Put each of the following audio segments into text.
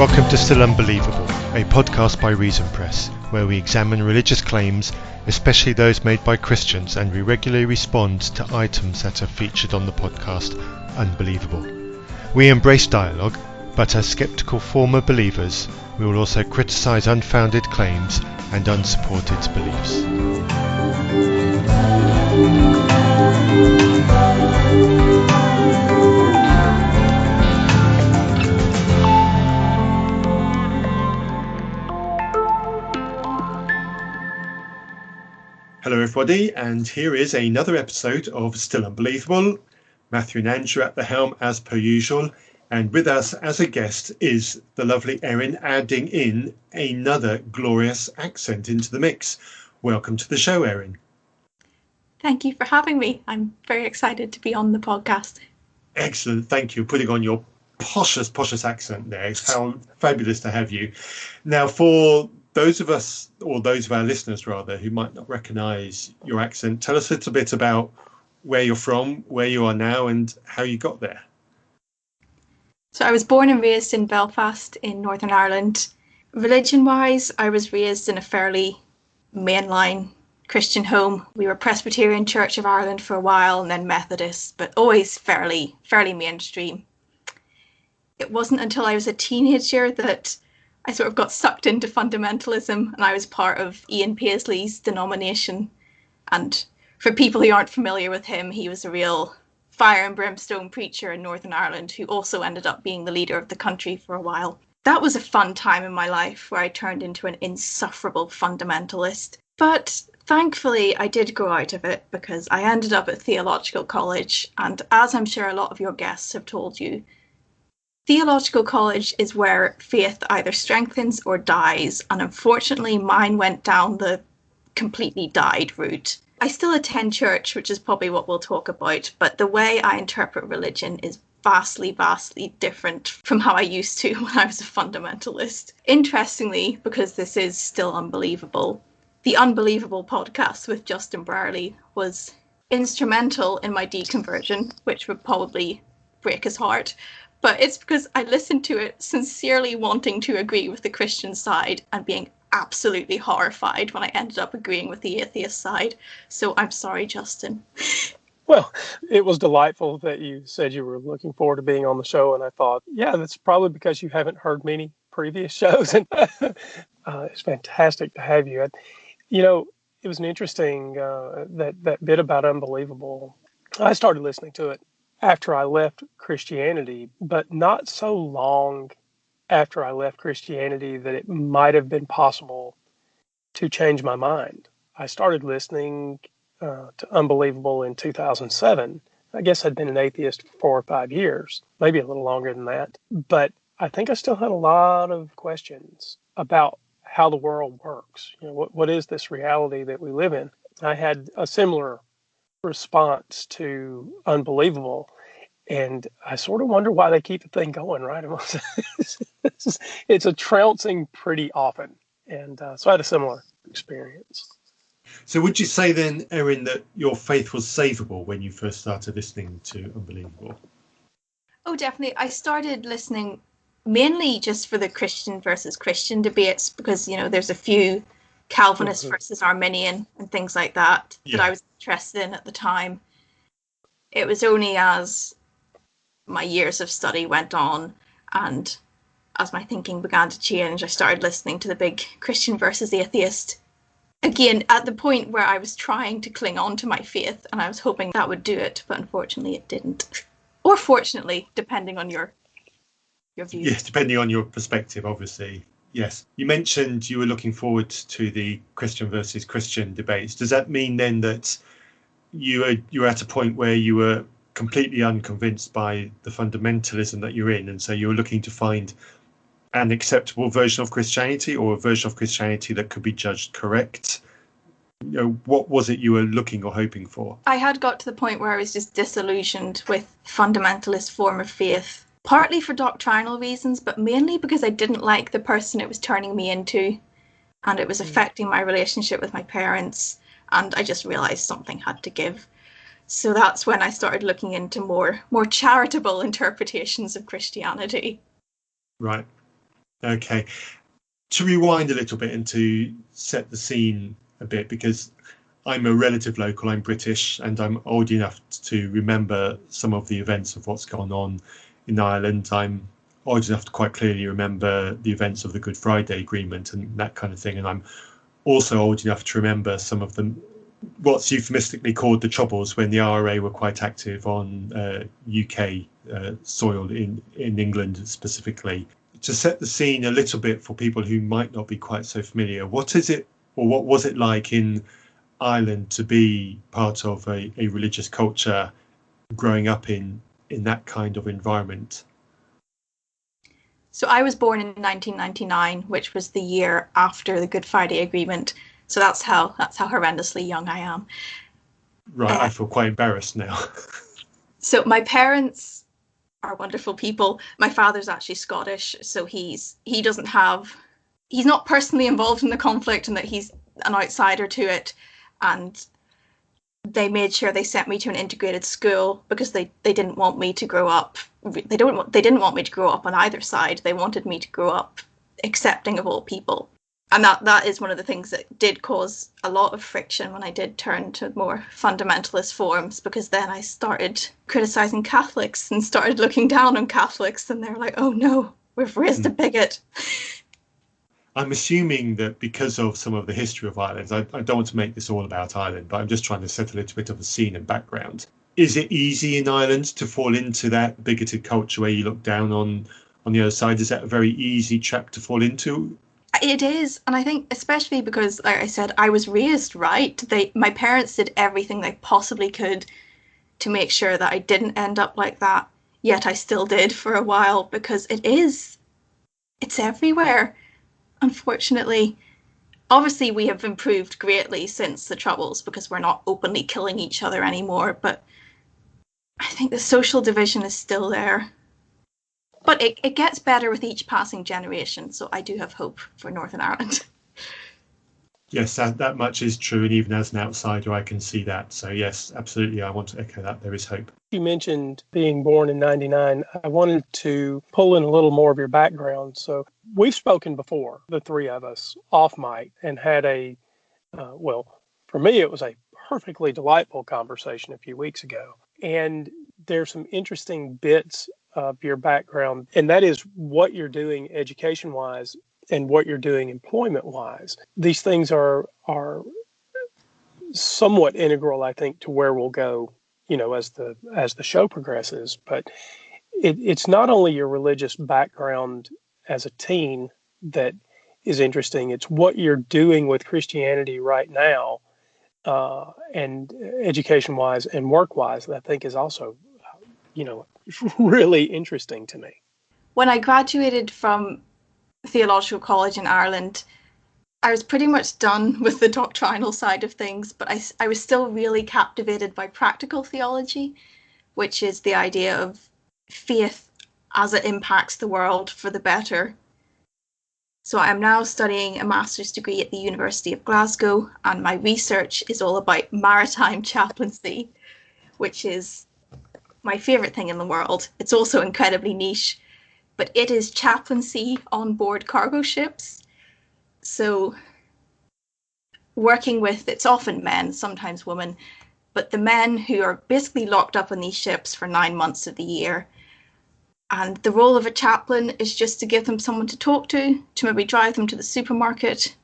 Welcome to Still Unbelievable, a podcast by Reason Press, where we examine religious claims, especially those made by Christians, and we regularly respond to items that are featured on the podcast Unbelievable. We embrace dialogue, but as sceptical former believers, we will also criticise unfounded claims and unsupported beliefs. Hello everybody, and here is another episode of Still Unbelievable. Matthew and Andrew at the helm as per usual, and with us as a guest is the lovely Erin, adding in another glorious accent into the mix. Welcome to the show, Erin. Thank you for having me. I'm very excited to be on the podcast. Excellent, thank you. Putting on your poshest accent there. It's how fabulous to have you. Now, for those of us, or those of our listeners rather, who might not recognise your accent, tell us a little bit about where you're from, where you are now, and how you got there. So I was born and raised in Belfast in Northern Ireland. Religion-wise, I was raised in a fairly mainline Christian home. We were Presbyterian Church of Ireland for a while and then Methodist, but always fairly mainstream. It wasn't until I was a teenager that I sort of got sucked into fundamentalism, and I was part of Ian Paisley's denomination. And for people who aren't familiar with him, he was a real fire and brimstone preacher in Northern Ireland who also ended up being the leader of the country for a while. That was a fun time in my life where I turned into an insufferable fundamentalist. But thankfully, I did grow out of it because I ended up at theological college. And as I'm sure a lot of your guests have told you, theological college is where faith either strengthens or dies, and unfortunately mine went down the completely died route. I still attend church, which is probably what we'll talk about, but the way I interpret religion is vastly different from how I used to when I was a fundamentalist. Interestingly, because this is Still Unbelievable, the Unbelievable podcast with Justin Brierley was instrumental in my deconversion, which would probably break his heart. But it's because I listened to it sincerely wanting to agree with the Christian side and being absolutely horrified when I ended up agreeing with the atheist side. So I'm sorry, Justin. Well, it was delightful that you said you were looking forward to being on the show. And I thought, yeah, that's probably because you haven't heard many previous shows. And it's fantastic to have you. You know, it was an interesting, that bit about Unbelievable. I started listening to it after I left Christianity, but not so long after I left Christianity that it might have been possible to change my mind. I started listening to Unbelievable in 2007. I guess I'd been an atheist for 4 or 5 years, maybe a little longer than that. But I think I still had a lot of questions about how the world works. You know, what is this reality that we live in? I had a similar response to Unbelievable, and I sort of wonder why they keep the thing going, right? It's a trouncing pretty often, and so I had a similar experience. So would you say then, Erin, that your faith was savable when you first started listening to Unbelievable? Oh, definitely. I started listening mainly just for the Christian versus Christian debates because, you know, there's a few Calvinist versus Arminian and things like that that I was interested in at the time. It was only as my years of study went on and as my thinking began to change, I started listening to the big Christian versus atheist. Again, at the point where I was trying to cling on to my faith and I was hoping that would do it, but unfortunately it didn't. Or fortunately, depending on your views. Yes, depending on your perspective, obviously. Yes. You mentioned you were looking forward to the Christian versus Christian debates. Does that mean then that you were at a point where you were completely unconvinced by the fundamentalism that you're in, and so you were looking to find an acceptable version of Christianity, or a version of Christianity that could be judged correct? You know, what was it you were looking or hoping for? I had got to the point where I was just disillusioned with fundamentalist form of faith, partly for doctrinal reasons, but mainly because I didn't like the person it was turning me into, and it was affecting my relationship with my parents, and I just realised something had to give. So that's when I started looking into more charitable interpretations of Christianity. Right. Okay. To rewind a little bit and to set the scene a bit, because I'm a relative local, I'm British, and I'm old enough to remember some of the events of what's gone on in Ireland. I'm old enough to quite clearly remember the events of the Good Friday Agreement and that kind of thing. And I'm also old enough to remember some of the what's euphemistically called the Troubles, when the IRA were quite active on UK soil in England specifically. To set the scene a little bit for people who might not be quite so familiar, what is it, or what was it like in Ireland to be part of a religious culture growing up in that kind of environment? So I was born in 1999, which was the year after the Good Friday Agreement. So that's how horrendously young I am. Right, I feel quite embarrassed now. So my parents are wonderful people. My father's actually Scottish, so he's not personally involved in the conflict, and that he's an outsider to it. And they made sure they sent me to an integrated school because they didn't want me to grow up. They didn't want me to grow up on either side. They wanted me to grow up accepting of all people. And that is one of the things that did cause a lot of friction when I did turn to more fundamentalist forms, because then I started criticizing Catholics and started looking down on Catholics, and they're like, oh no, we've raised a bigot. I'm assuming that because of some of the history of Ireland, I don't want to make this all about Ireland, but I'm just trying to set a little bit of a scene and background. Is it easy in Ireland to fall into that bigoted culture where you look down on the other side? Is that a very easy trap to fall into? It is, and I think especially because, like I said, I was raised right. My parents did everything they possibly could to make sure that I didn't end up like that. Yet I still did for a while, because it's everywhere, unfortunately. Obviously, we have improved greatly since the Troubles because we're not openly killing each other anymore, but I think the social division is still there. But it gets better with each passing generation, so I do have hope for Northern Ireland. Yes, that much is true. And even as an outsider, I can see that. So, yes, absolutely. I want to echo that. There is hope. You mentioned being born in 99. I wanted to pull in a little more of your background. So we've spoken before, the three of us, off mic, and had well, for me, it was a perfectly delightful conversation a few weeks ago. And there's some interesting bits of your background, and that is what you're doing education-wise and what you're doing employment-wise. These things are somewhat integral, I think, to where we'll go, as the show progresses. But it's not only your religious background as a teen that is interesting. It's what you're doing with Christianity right now, and education-wise and work-wise, that I think is also, really interesting to me. When I graduated from theological college in Ireland, I was pretty much done with the doctrinal side of things, but I was still really captivated by practical theology, which is the idea of faith as it impacts the world for the better. So I'm now studying a master's degree at the University of Glasgow, and my research is all about maritime chaplaincy, which is my favourite thing in the world. It's also incredibly niche, but it is chaplaincy on board cargo ships. So working with, it's often men, sometimes women, but the men who are basically locked up on these ships for 9 months of the year. And the role of a chaplain is just to give them someone to talk to maybe drive them to the supermarket,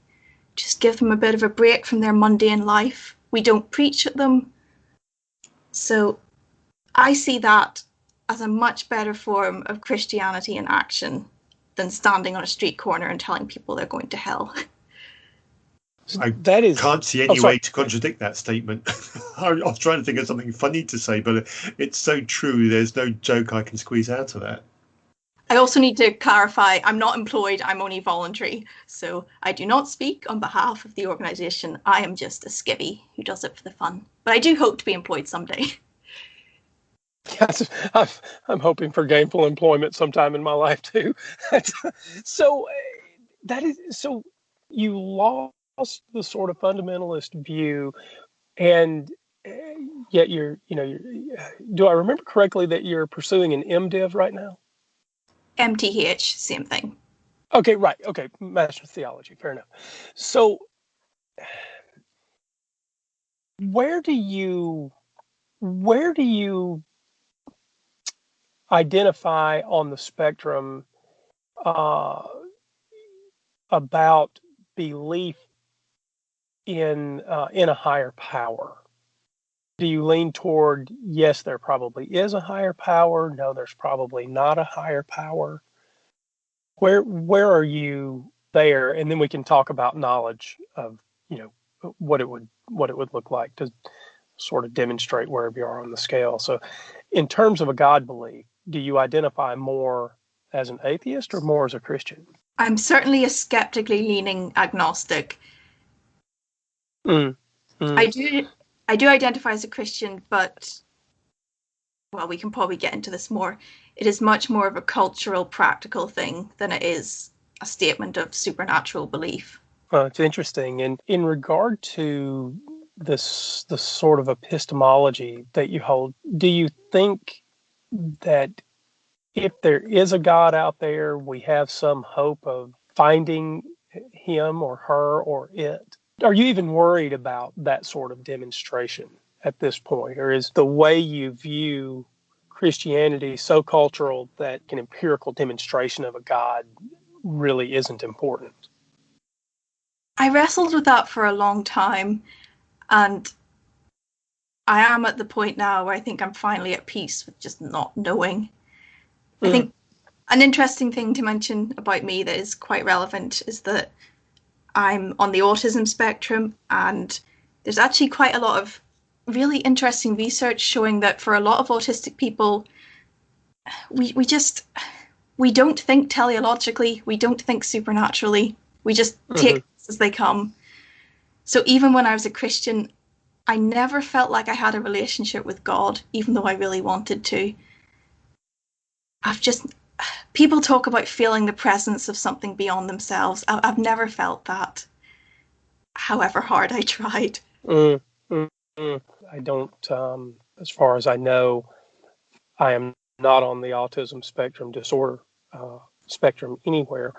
just give them a bit of a break from their mundane life. We don't preach at them. So I see that as a much better form of Christianity in action than standing on a street corner and telling people they're going to hell. I can't see any way to contradict that statement. I was trying to think of something funny to say, but it's so true. There's no joke I can squeeze out of that. I also need to clarify, I'm not employed, I'm only voluntary. So I do not speak on behalf of the organisation. I am just a skivvy who does it for the fun. But I do hope to be employed someday. Yes, I'm hoping for gainful employment sometime in my life too. So you lost the sort of fundamentalist view, and yet do I remember correctly that you're pursuing an MDiv right now? MTH, same thing. Okay, right. Okay, Master of Theology. Fair enough. So, where do you where do you identify on the spectrum uh, about belief in a higher power? Do you lean toward yes, there probably is a higher power? No, there's probably not a higher power. Where are you there? And then we can talk about knowledge of what it would look like to sort of demonstrate wherever you are on the scale. So, in terms of a God belief, do you identify more as an atheist or more as a Christian? I'm certainly a skeptically leaning agnostic. Mm, mm, I do identify as a Christian, but well, we can probably get into this more. It is much more of a cultural, practical thing than it is a statement of supernatural belief. it's interesting. And in regard to the sort of epistemology that you hold, do you think that if there is a God out there, we have some hope of finding him or her or it? Are you even worried about that sort of demonstration at this point? Or is the way you view Christianity so cultural that an empirical demonstration of a God really isn't important? I wrestled with that for a long time, and I am at the point now where I think I'm finally at peace with just not knowing. I Mm, think an interesting thing to mention about me that is quite relevant is that I'm on the autism spectrum, and there's actually quite a lot of really interesting research showing that for a lot of autistic people, we just we don't think teleologically, we don't think supernaturally, we just take mhm. things as they come. So even when I was a Christian, I never felt like I had a relationship with God, even though I really wanted to. I've just people talk about feeling the presence of something beyond themselves. I've never felt that, however hard I tried. Mm, mm, mm. I don't, as far as I know, I am not on the autism spectrum disorder spectrum anywhere.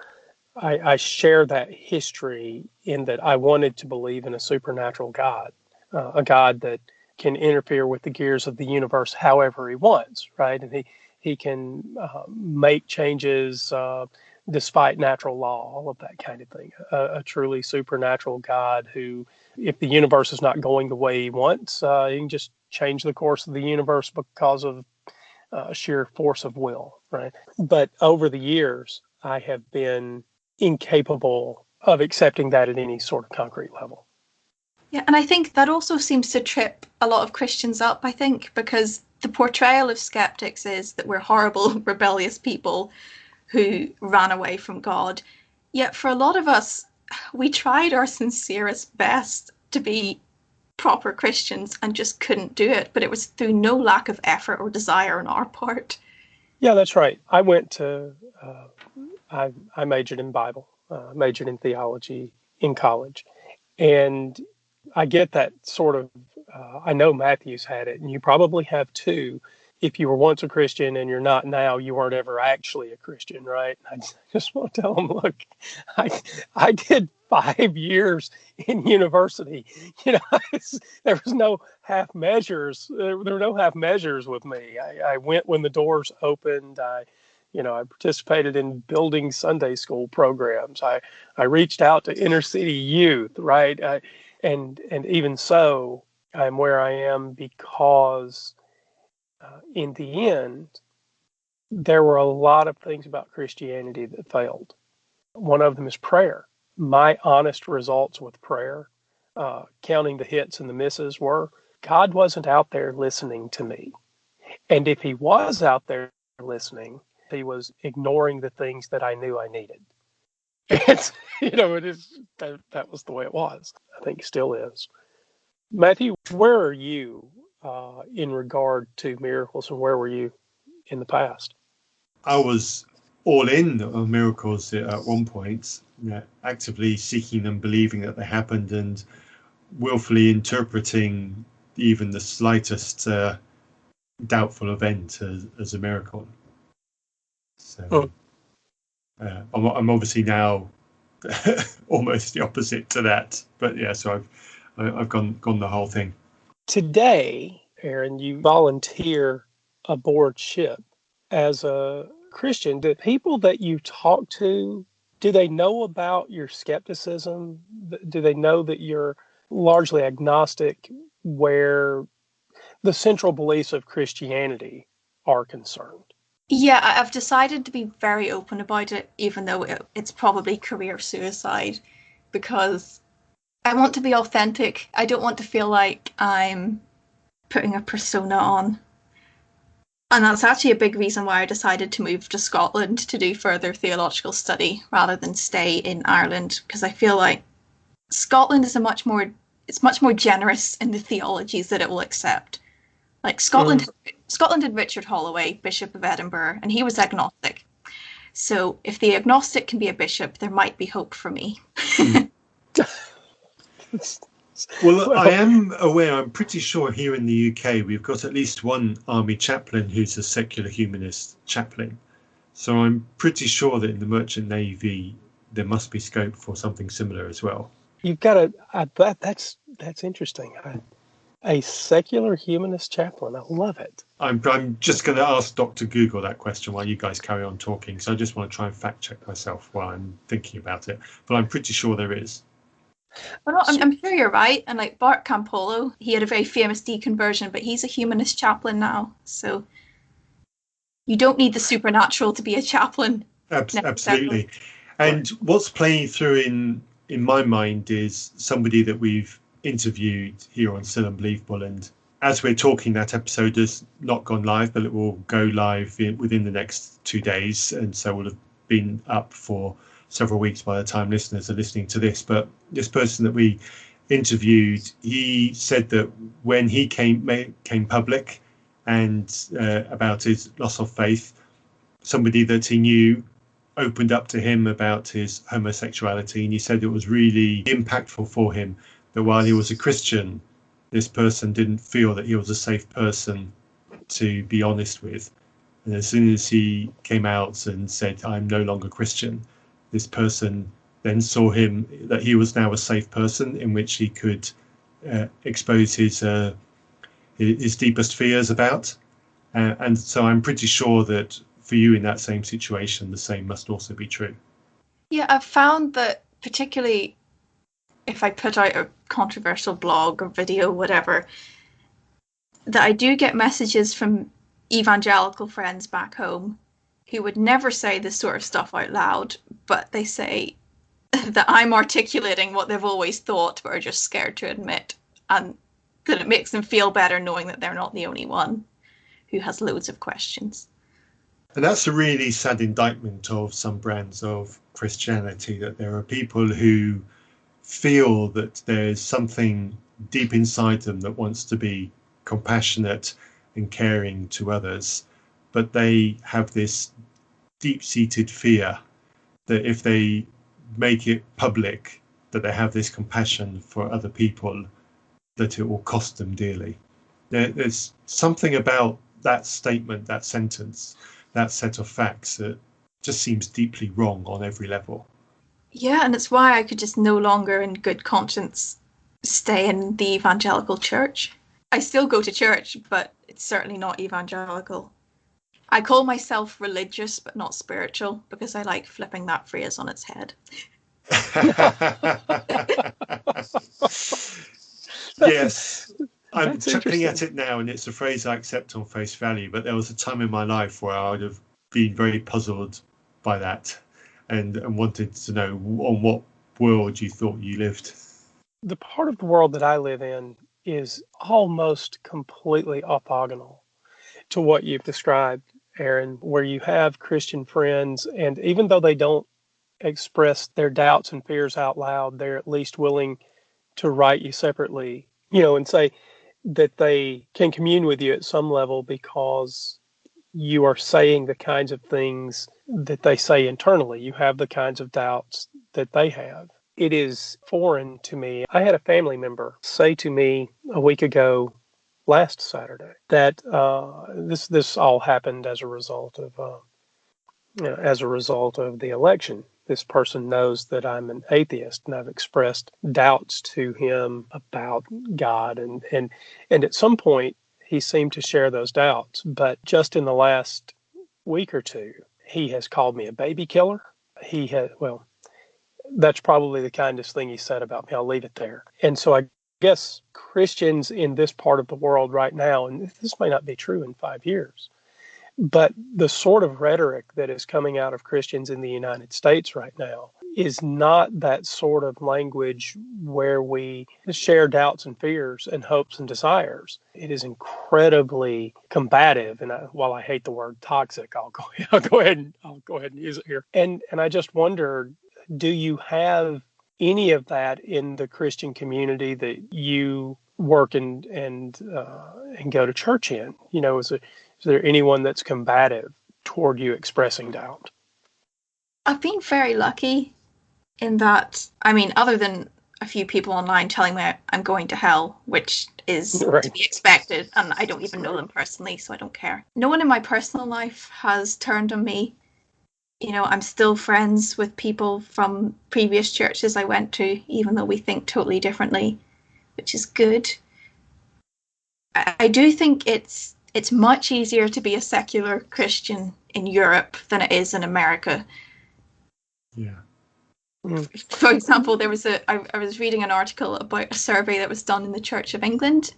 I share that history in that I wanted to believe in a supernatural God, a God that can interfere with the gears of the universe however he wants, right? And he can make changes despite natural law, all of that kind of thing. A truly supernatural God who, if the universe is not going the way he wants, he can just change the course of the universe because of sheer force of will, right? But over the years, I have been incapable of accepting that at any sort of concrete level. Yeah, and I think that also seems to trip a lot of Christians up, I think, because the portrayal of skeptics is that we're horrible, rebellious people who ran away from God. Yet for a lot of us, we tried our sincerest best to be proper Christians and just couldn't do it. But it was through no lack of effort or desire on our part. Yeah, that's right. I went to, I majored in Bible, majored in theology in college. And I get that sort of, I know Matthew's had it, and you probably have too. If you were once a Christian and you're not now, you weren't ever actually a Christian, right? I just want to tell them, look, I, I did 5 years in university. You know, there was no half measures. There were no half measures with me. I went when the doors opened. I participated in building Sunday school programs. I reached out to inner city youth, right? And even so, I'm where I am because in the end, there were a lot of things about Christianity that failed. One of them is prayer. My honest results with prayer, counting the hits and the misses, were God wasn't out there listening to me. And if he was out there listening, he was ignoring the things that I knew I needed. And, it is that was the way it was. I think still is. Matthew, where are you in regard to miracles, and where were you in the past? I was all in on miracles at one point, actively seeking them, believing that they happened, and willfully interpreting even the slightest doubtful event as a miracle. So, Mm. I'm obviously now almost the opposite to that, but yeah, so I've gone the whole thing. Today, Erin, you volunteer aboard ship as a Christian. Do people that you talk to, do they know about your skepticism? Do they know that you're largely agnostic where the central beliefs of Christianity are concerned? Yeah, I've decided to be very open about it, even though it's probably career suicide, because I want to be authentic. I don't want to feel like I'm putting a persona on. And that's actually a big reason why I decided to move to Scotland to do further theological study rather than stay in Ireland, because I feel like Scotland is it's much more generous in the theologies that it will accept. Like Scotland had Richard Holloway, Bishop of Edinburgh, and he was agnostic. So if the agnostic can be a bishop, there might be hope for me. Well, I am aware, I'm pretty sure here in the UK, we've got at least one army chaplain who's a secular humanist chaplain. So I'm pretty sure that in the Merchant Navy, there must be scope for something similar as well. You've got that's interesting. A secular humanist chaplain. I love it. I'm just going to ask Dr. Google that question while you guys carry on talking. So I just want to try and fact check myself while I'm thinking about it. But I'm pretty sure there is. Well, no, I'm sure you're right. And like Bart Campolo, he had a very famous deconversion, but he's a humanist chaplain now. So you don't need the supernatural to be a chaplain. Absolutely. And what's playing through in my mind is somebody that we've interviewed here on Still Unbelievable. And as we're talking, that episode has not gone live, but it will go live within the next 2 days. And so will have been up for several weeks by the time listeners are listening to this. But this person that we interviewed, he said that when he came public and about his loss of faith, somebody that he knew opened up to him about his homosexuality, and he said it was really impactful for him that while he was a Christian, this person didn't feel that he was a safe person to be honest with. And as soon as he came out and said, I'm no longer Christian, this person then saw him that he was now a safe person in which he could expose his deepest fears about. And so I'm pretty sure that for you in that same situation, the same must also be true. Yeah, I've found that particularly if I put out a controversial blog or video, whatever, that I do get messages from evangelical friends back home who would never say this sort of stuff out loud, but they say that I'm articulating what they've always thought but are just scared to admit, and that it makes them feel better knowing that they're not the only one who has loads of questions. And that's a really sad indictment of some brands of Christianity, that there are people who feel that there's something deep inside them that wants to be compassionate and caring to others, but they have this deep-seated fear that if they make it public that they have this compassion for other people, that it will cost them dearly. There's something about that statement, that sentence, that set of facts that just seems deeply wrong on every level. Yeah, and it's why I could just no longer in good conscience stay in the evangelical church. I still go to church, but it's certainly not evangelical. I call myself religious but not spiritual because I like flipping that phrase on its head. Yes, I'm chuckling at it now, and it's a phrase I accept on face value, but there was a time in my life where I would have been very puzzled by that and wanted to know on what world you thought you lived. The part of the world that I live in is almost completely orthogonal to what you've described, Erin, where you have Christian friends, and even though they don't express their doubts and fears out loud, they're at least willing to write you separately, and say that they can commune with you at some level because you are saying the kinds of things that they say internally. You have the kinds of doubts that they have. It is foreign to me. I had a family member say to me a week ago, last Saturday, that this all happened as a result of as a result of the election. This person knows that I'm an atheist, and I've expressed doubts to him about God. And at some point, he seemed to share those doubts. But just in the last week or two, he has called me a baby killer. He had, well, that's probably the kindest thing he said about me. I'll leave it there. And so I guess Christians in this part of the world right now, and this may not be true in 5 years, but the sort of rhetoric that is coming out of Christians in the United States right now is not that sort of language where we share doubts and fears and hopes and desires. It is incredibly combative, and while I hate the word toxic, I'll go ahead and use it here. And I just wondered, do you have any of that in the Christian community that you work and go to church in? Is there anyone that's combative toward you expressing doubt? I've been very lucky in that, other than a few people online telling me I'm going to hell, which is Right. to be expected, and I don't even know them personally, so I don't care. No one in my personal life has turned on me. I'm still friends with people from previous churches I went to, even though we think totally differently, which is good. I do think it's much easier to be a secular Christian in Europe than it is in America. Yeah. For example, I was reading an article about a survey that was done in the Church of England.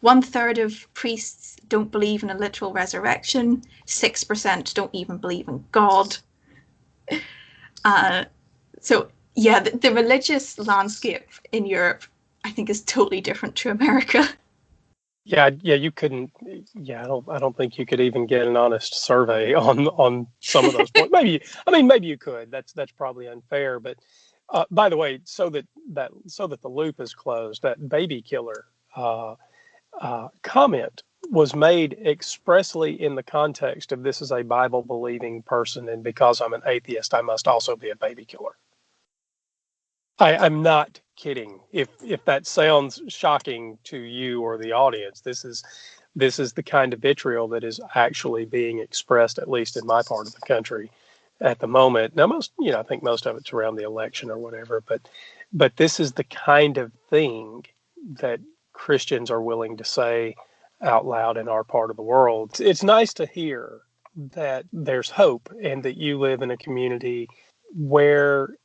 1/3 of priests don't believe in a literal resurrection. 6% don't even believe in God. So yeah, the religious landscape in Europe, I think, is totally different to America. Yeah, you couldn't. Yeah, I don't think you could even get an honest survey on some of those points. Maybe you could. That's probably unfair. But by the way, so that the loop is closed, that baby killer comment was made expressly in the context of this is a Bible believing person, and because I'm an atheist, I must also be a baby killer. I'm not kidding. If that sounds shocking to you or the audience, this is the kind of vitriol that is actually being expressed, at least in my part of the country at the moment. Now, I think most of it's around the election or whatever, but this is the kind of thing that Christians are willing to say out loud in our part of the world. It's nice to hear that there's hope and that you live in a community where,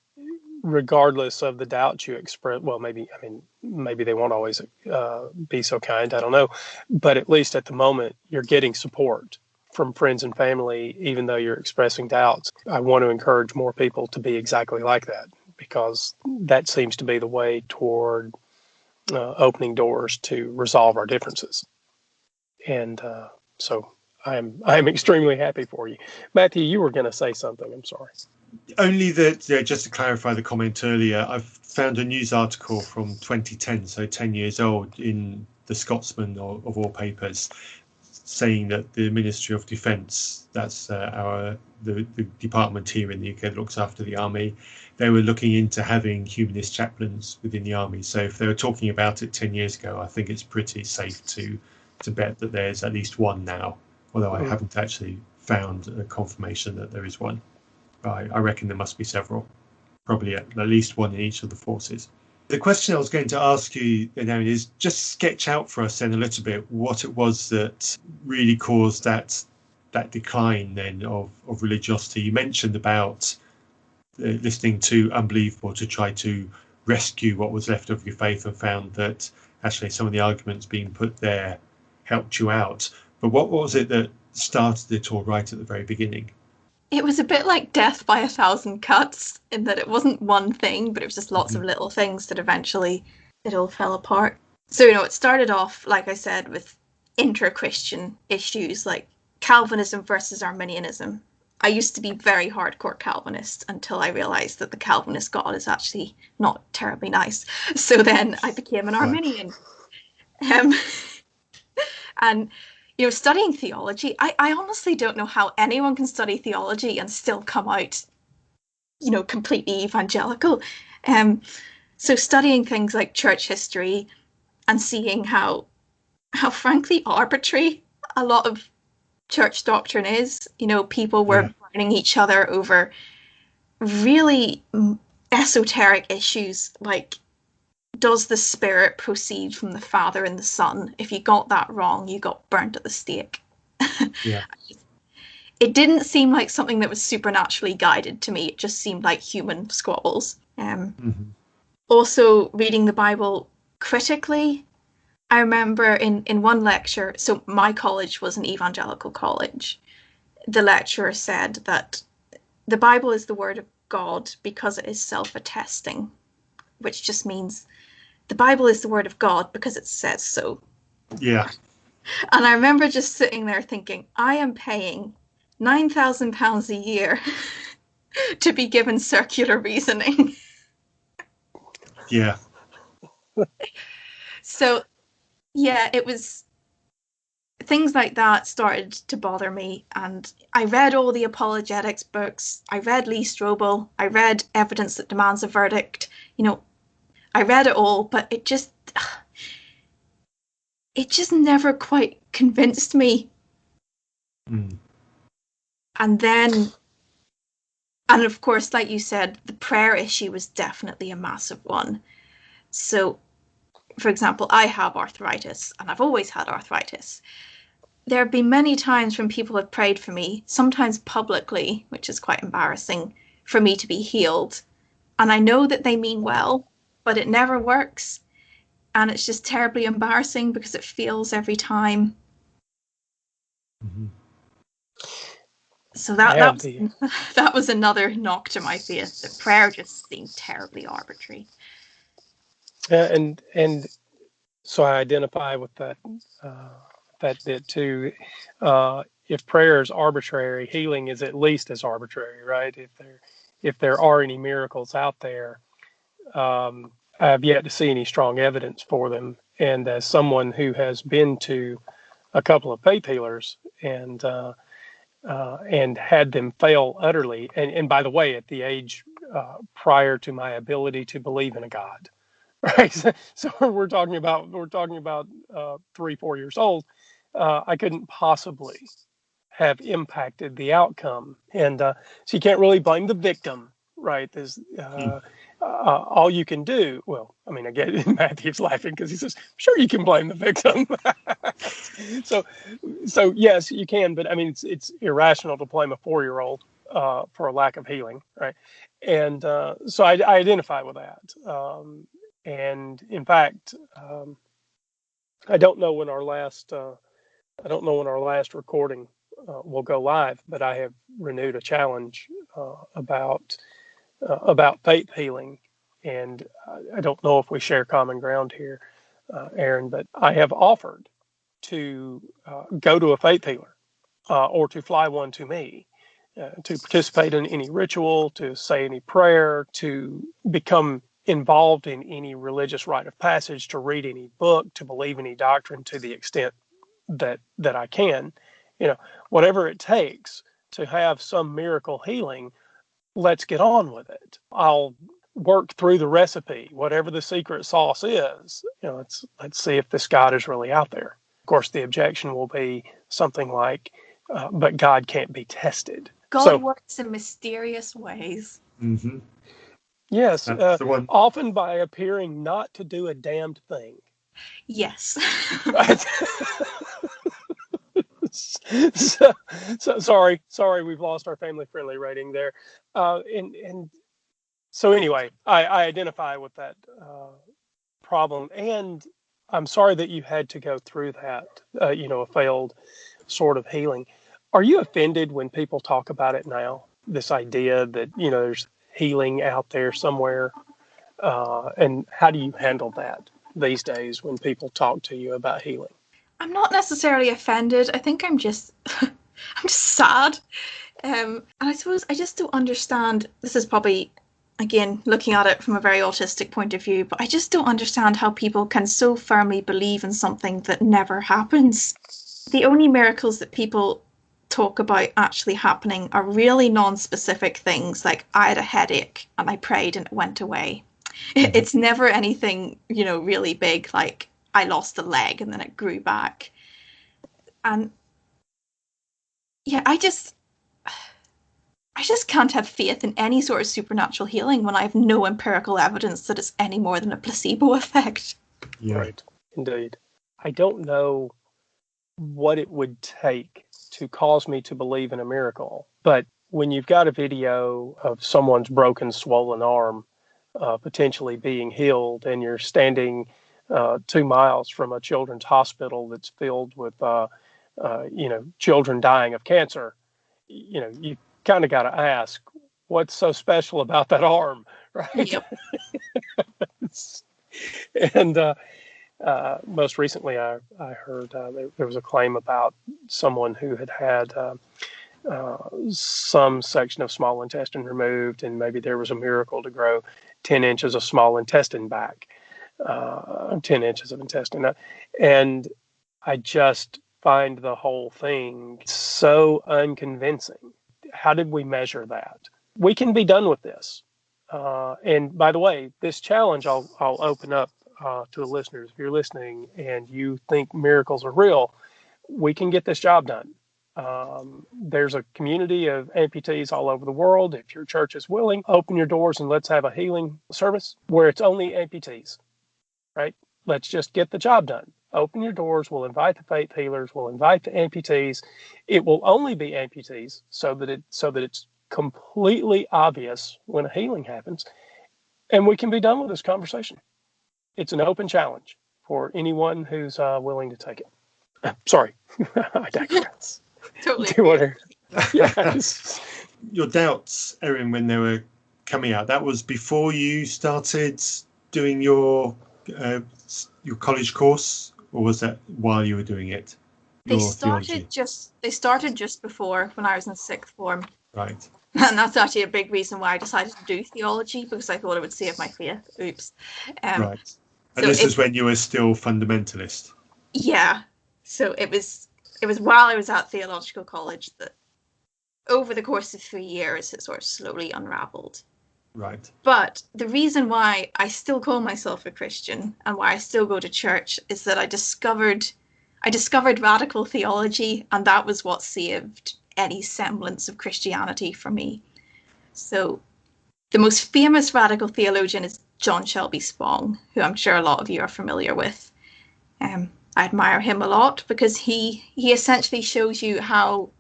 regardless of the doubts you express, well, maybe they won't always be so kind, I don't know, but at least at the moment you're getting support from friends and family, even though you're expressing doubts. I want to encourage more people to be exactly like that, because that seems to be the way toward opening doors to resolve our differences. And so I'm extremely happy for you. Matthew, you were going to say something. I'm sorry. Only that, just to clarify the comment earlier, I've found a news article from 2010, so 10 years old, in the Scotsman of all papers, saying that the Ministry of Defence, that's the department here in the UK that looks after the army, they were looking into having humanist chaplains within the army. So if they were talking about it 10 years ago, I think it's pretty safe to bet that there's at least one now, although I haven't actually found a confirmation that there is one. I reckon there must be several, probably at least one in each of the forces. The question I was going to ask you, Erin, is just sketch out for us then a little bit what it was that really caused that decline then of religiosity. You mentioned about listening to Unbelievable to try to rescue what was left of your faith, and found that actually some of the arguments being put there helped you out. But what was it that started it all right at the very beginning? It was a bit like Death by a Thousand Cuts, in that it wasn't one thing, but it was just lots of little things that eventually it all fell apart. So, it started off, like I said, with intra-Christian issues like Calvinism versus Arminianism. I used to be very hardcore Calvinist until I realised that the Calvinist God is actually not terribly nice. So then I became an Arminian. And studying theology, I honestly don't know how anyone can study theology and still come out, completely evangelical. So studying things like church history and seeing how frankly arbitrary a lot of church doctrine is. People were undermining each other over really esoteric issues like, does the spirit proceed from the Father and the Son? If you got that wrong, you got burnt at the stake. Yeah. It didn't seem like something that was supernaturally guided to me. It just seemed like human squabbles. Also, reading the Bible critically, I remember in one lecture, so my college was an evangelical college, the lecturer said that the Bible is the word of God because it is self-attesting, which just means the Bible is the word of God because it says so. Yeah. And I remember just sitting there thinking, I am paying £9,000 a year to be given circular reasoning. Yeah. So, yeah, it was things like that started to bother me. And I read all the apologetics books. I read Lee Strobel. I read Evidence That Demands a Verdict. I read it all, but it just never quite convinced me. And then, and of course, like you said, the prayer issue was definitely a massive one. So, for example, I have arthritis, and I've always had arthritis. There have been many times when people have prayed for me, sometimes publicly, which is quite embarrassing, for me to be healed. And I know that they mean well, but it never works. And it's just terribly embarrassing because it fails every time. So that was another knock to my faith. The prayer just seemed terribly arbitrary. Yeah, and so I identify with that bit too. If prayer is arbitrary, healing is at least as arbitrary, right? If there are any miracles out there, I've yet to see any strong evidence for them. And as someone who has been to a couple of faith healers and had them fail utterly, and by the way, at the age prior to my ability to believe in a God, right? So we're talking about 3-4 years old. I couldn't possibly have impacted the outcome, and so you can't really blame the victim, right? There's all you can do. Well, I mean, again, Matthew's laughing because he says, "Sure, you can blame the victim." so yes, you can, but I mean, it's irrational to blame a 4-year-old for a lack of healing, right? And so I identify with that. And in fact, I don't know when our last recording will go live, but I have renewed a challenge about faith healing, and I don't know if we share common ground here, Erin, but I have offered to go to a faith healer or to fly one to me. To participate in any ritual, to say any prayer, to become involved in any religious rite of passage, to read any book, to believe any doctrine to the extent that I can, whatever it takes to have some miracle healing, let's get on with it. I'll work through the recipe, whatever the secret sauce is. Let's see if this God is really out there. Of course, the objection will be something like, but God can't be tested. God works in mysterious ways. Mm-hmm. Yes, often by appearing not to do a damned thing. Yes. so sorry, we've lost our family friendly rating there. And so anyway, I identify with that problem, and I'm sorry that you had to go through that, a failed sort of healing. Are you offended when people talk about it now? This idea that, there's healing out there somewhere, and how do you handle that these days when people talk to you about healing? I'm not necessarily offended. I think I'm just sad. And I suppose I just don't understand. This is probably, again, looking at it from a very autistic point of view, but I just don't understand how people can so firmly believe in something that never happens. The only miracles that people talk about actually happening are really non-specific things, like I had a headache and I prayed and it went away. It's never anything, really big, like I lost a leg and then it grew back. And yeah, I just can't have faith in any sort of supernatural healing when I have no empirical evidence that it's any more than a placebo effect. Yeah. Right. Indeed. I don't know what it would take to cause me to believe in a miracle, but when you've got a video of someone's broken, swollen arm potentially being healed, and you're standing 2 miles from a children's hospital that's filled with, children dying of cancer, you kind of got to ask, what's so special about that arm, right? Yep. And most recently, I heard there was a claim about someone who had some section of small intestine removed, and maybe there was a miracle to grow 10 inches of small intestine back, 10 inches of intestine. And I just find the whole thing so unconvincing. How did we measure that? We can be done with this. And by the way, this challenge I'll open up to the listeners. If you're listening and you think miracles are real, we can get this job done. There's a community of amputees all over the world. If your church is willing, open your doors and let's have a healing service where it's only amputees, right? Let's just get the job done. Open your doors. We'll invite the faith healers. We'll invite the amputees. It will only be amputees so that it's completely obvious when a healing happens, and we can be done with this conversation. It's an open challenge for anyone who's willing to take it. Sorry, I digress. Totally. Yes. Your doubts, Erin, when they were coming out, that was before you started doing your college course, or was that while you were doing it? They started just before, when I was in sixth form. Right. And that's actually a big reason why I decided to do theology, because I thought it would save my faith. Oops. Right. And so this is when you were still fundamentalist. Yeah. So it was while I was at theological college that over the course of 3 years, it sort of slowly unraveled. Right. But the reason why I still call myself a Christian and why I still go to church is that I discovered radical theology, and that was what saved any semblance of Christianity for me. So the most famous radical theologian is John Shelby Spong, who I'm sure a lot of you are familiar with. I admire him a lot because he essentially shows you how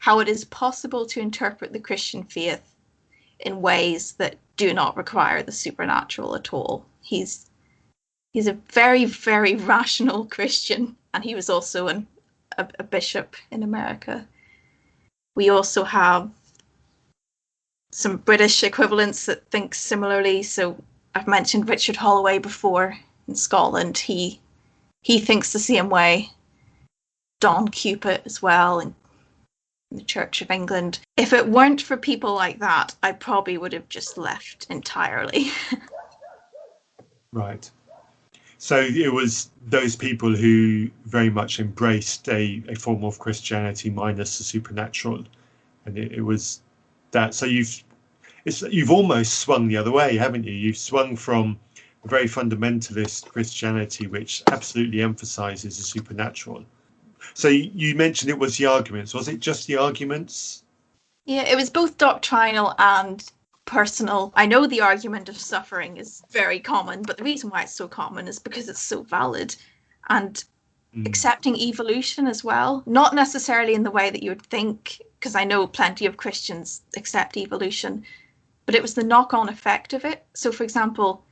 it is possible to interpret the Christian faith in ways that do not require the supernatural at all. He's a very, very rational Christian, and he was also a bishop in America. We also have some British equivalents that think similarly. So I've mentioned Richard Holloway before in Scotland. He thinks the same way. Don Cupid as well in the Church of England. If it weren't for people like that, I probably would have just left entirely. Right. So it was those people who very much embraced a form of Christianity minus the supernatural, and it was that. So you've almost swung the other way, haven't you? You've swung from a very fundamentalist Christianity, which absolutely emphasizes the supernatural. So you mentioned it was the arguments. Was it just the arguments? Yeah, it was both doctrinal and personal. I know the argument of suffering is very common, but the reason why it's so common is because it's so valid. And accepting evolution as well, not necessarily in the way that you would think, because I know plenty of Christians accept evolution, but it was the knock-on effect of it. So, for example,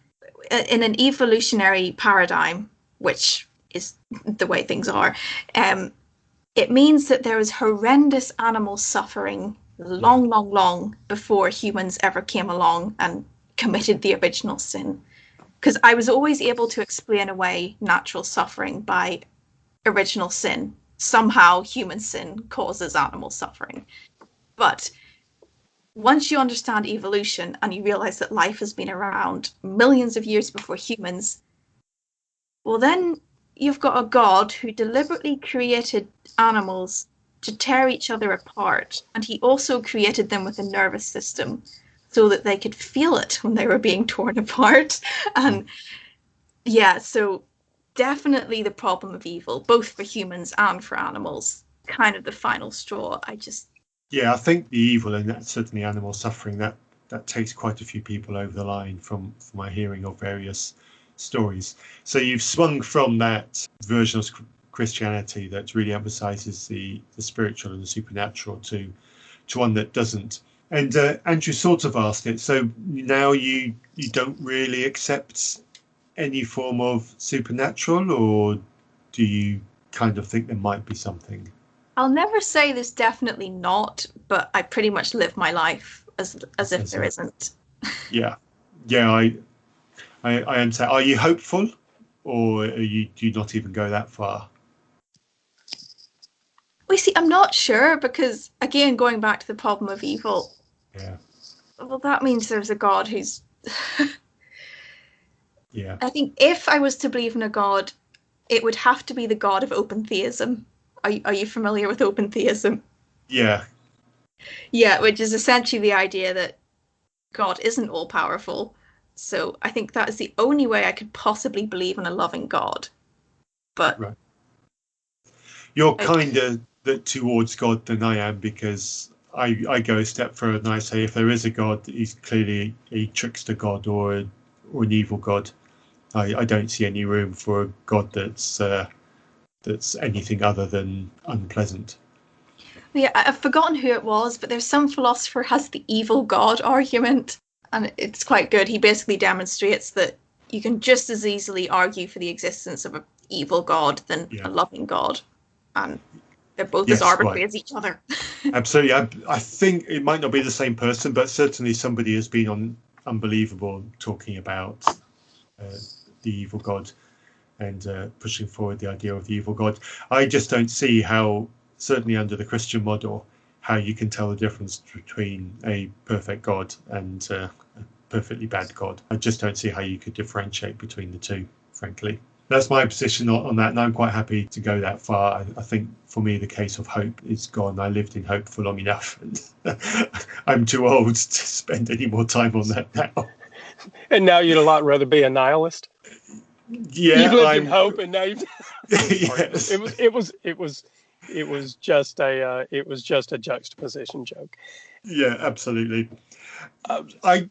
in an evolutionary paradigm, which is the way things are, it means that there is horrendous animal suffering long before humans ever came along and committed the original sin. Because I was always able to explain away natural suffering by original sin. Somehow human sin causes animal suffering. But once you understand evolution and you realize that life has been around millions of years before humans, well, then you've got a God who deliberately created animals to tear each other apart, and he also created them with a nervous system so that they could feel it when they were being torn apart. And yeah, so definitely the problem of evil, both for humans and for animals, kind of the final straw. Yeah, I think the evil and that's certainly animal suffering that takes quite a few people over the line from my hearing of various stories. So you've swung from that version of Christianity that really emphasizes the spiritual and the supernatural to one that doesn't. And Andrew sort of asked it. So now you don't really accept any form of supernatural, or do you kind of think there might be something? I'll never say there's definitely not, but I pretty much live my life as if there isn't. Yeah, yeah, I understand. Are you hopeful, or do you not even go that far? We see, I'm not sure because, again, going back to the problem of evil, Yeah, well, that means there's a God who's. yeah, I think if I was to believe in a God, it would have to be the God of open theism. Are you familiar with open theism? yeah, Yeah, which is essentially the idea that God isn't all powerful. So I think that is the only way I could possibly believe in a loving God. But right. You're kinder towards God than I am, because I go a step further and I say if there is a God, he's clearly a trickster God or an evil God. I don't see any room for a God that's anything other than unpleasant. yeah, I've forgotten who it was, but there's some philosopher has the evil God argument, and it's quite good. He basically demonstrates that you can just as easily argue for the existence of an evil God than Yeah. a loving God, and they're both as Yes, arbitrary right. as each other. Absolutely. I think it might not be the same person, but certainly somebody has been on Unbelievable talking about the evil God and pushing forward the idea of the evil God. I just don't see how, certainly under the Christian model, how you can tell the difference between a perfect God and a perfectly bad God. I just don't see how you could differentiate between the two, frankly. That's my position on that, and I'm quite happy to go that far. I think for me the case of hope is gone. I lived in hope for long enough, and I'm too old to spend any more time on that now. And now you'd a lot rather be a nihilist. Yeah, You lived in hope, and now you've. Yes. It was just a juxtaposition joke. Yeah, absolutely. I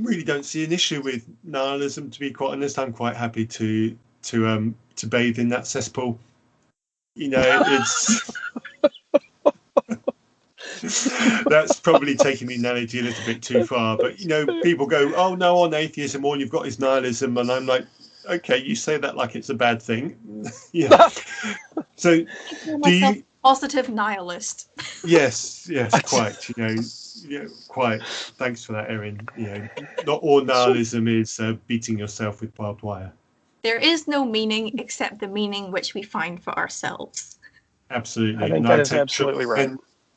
really don't see an issue with nihilism. To be quite honest, I'm quite happy to bathe in that cesspool. You know, it's that's probably taking the analogy a little bit too far. But you know, people go, "Oh no, on atheism, all you've got is nihilism," and I'm like, "Okay, you say that like it's a bad thing." Yeah. So, do you? Positive nihilist. Yes, quite. Quite. Thanks for that, Erin. Not all nihilism is beating yourself with barbed wire. There is no meaning except the meaning which we find for ourselves. Absolutely. I think that is absolutely right.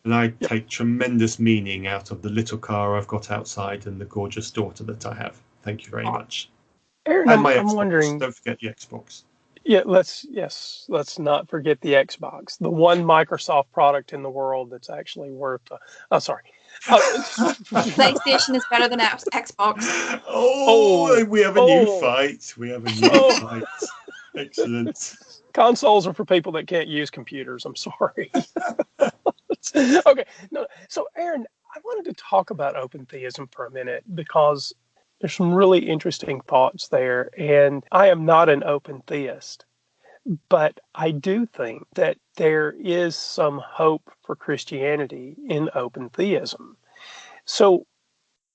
And I take tremendous meaning out of the little car I've got outside and the gorgeous daughter that I have. Thank you very much. Aaron, And my I'm Xbox. wondering. Don't forget the Xbox. Yeah, let's not forget the Xbox, the one Microsoft product in the world that's actually worth. Sorry. PlayStation is better than Xbox. We have a new fight. We have a new fight. Excellent. Consoles are for people that can't use computers. I'm sorry. Okay. No. So, Aaron, I wanted to talk about open theism for a minute because there's some really interesting thoughts there. And I am not an open theist, but I do think that there is some hope for Christianity in open theism. So,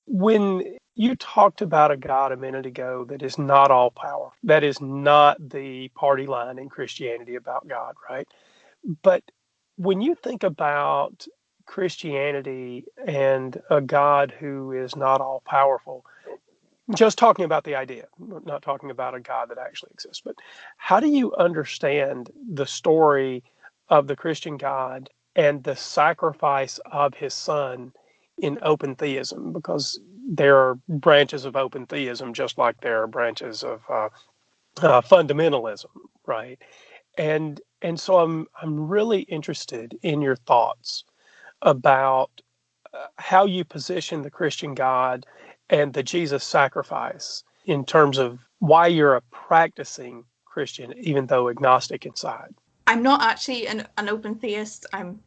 when you talked about a God a minute ago that is not all powerful, that is not the party line in Christianity about God, right? But when you think about Christianity and a God who is not all powerful, just talking about the idea, not talking about a God that actually exists, but how do you understand the story of the Christian God and the sacrifice of his son in open theism? Because there are branches of open theism, just like there are branches of fundamentalism, right? And so I'm really interested in your thoughts about how you position the Christian God and the Jesus sacrifice in terms of why you're a practicing Christian, even though agnostic inside. I'm not actually an open theist. I'm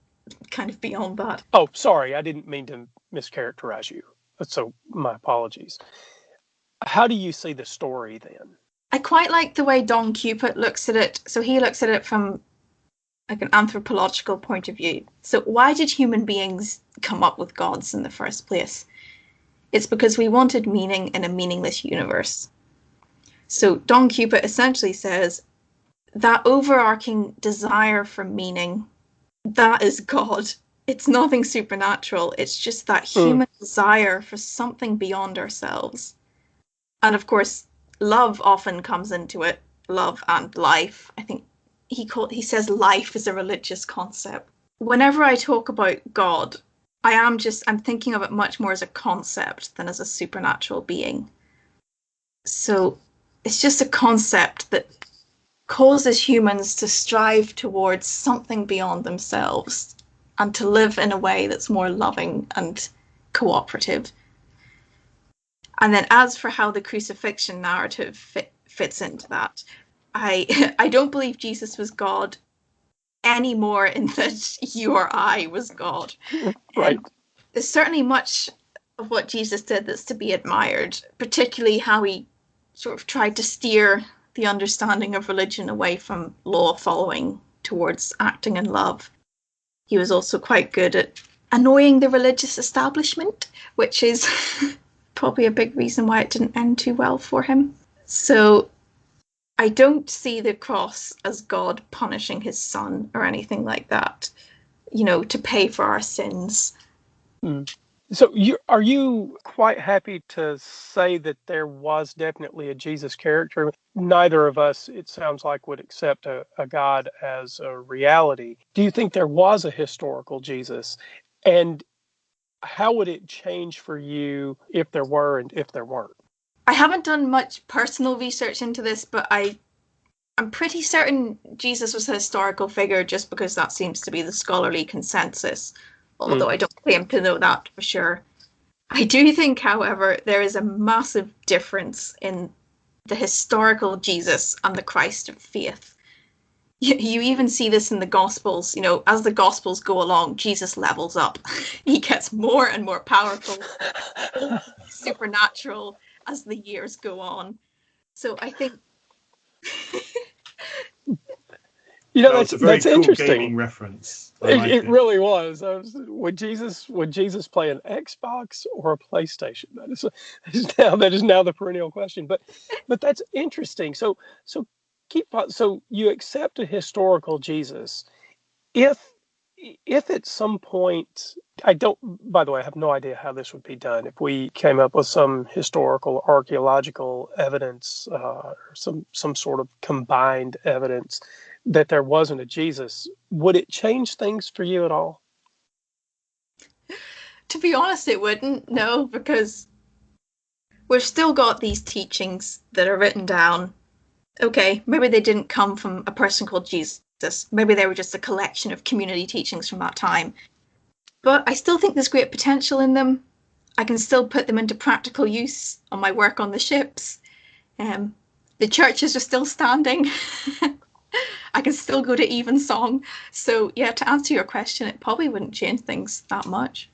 kind of beyond that. Oh, sorry, I didn't mean to mischaracterize you. So my apologies. How do you see the story then? I quite like the way Don Cupid looks at it. So he looks at it from like an anthropological point of view. So why did human beings come up with gods in the first place? It's because we wanted meaning in a meaningless universe. So Don Cupid essentially says that overarching desire for meaning, that is God. It's nothing supernatural. It's just that human desire for something beyond ourselves. And of course, love often comes into it. Love and life. I think he says life is a religious concept. Whenever I talk about God, I'm thinking of it much more as a concept than as a supernatural being. So it's just a concept that causes humans to strive towards something beyond themselves and to live in a way that's more loving and cooperative. And then as for how the crucifixion narrative fits into that, I don't believe Jesus was God any more in that you or I was God. Right. There's certainly much of what Jesus did that's to be admired, particularly how he sort of tried to steer the understanding of religion away from law following towards acting in love. He was also quite good at annoying the religious establishment, which is probably a big reason why it didn't end too well for him. So I don't see the cross as God punishing his son or anything like that, to pay for our sins. So are you quite happy to say that there was definitely a Jesus character? Neither of us, it sounds like, would accept a God as a reality. Do you think there was a historical Jesus? And how would it change for you if there were and if there weren't? I haven't done much personal research into this, but I'm pretty certain Jesus was a historical figure just because that seems to be the scholarly consensus, although I don't claim to know that for sure. I do think, however, there is a massive difference in the historical Jesus and the Christ of faith. You even see this in the Gospels. As the Gospels go along, Jesus levels up. He gets more and more powerful, supernatural as the years go on. So I think It's a very that's cool interesting. gaming reference. I like It really was. Would Jesus play an Xbox or a PlayStation? That is now the perennial question. But that's interesting. So you accept a historical Jesus if at some point, by the way, I have no idea how this would be done. If we came up with some historical archaeological evidence, or some sort of combined evidence that there wasn't a Jesus, would it change things for you at all? To be honest, it wouldn't, no, because we've still got these teachings that are written down. Okay, maybe they didn't come from a person called Jesus. Maybe they were just a collection of community teachings from that time. But I still think there's great potential in them. I can still put them into practical use on my work on the ships. The churches are still standing. I can still go to evensong. So yeah, to answer your question, it probably wouldn't change things that much.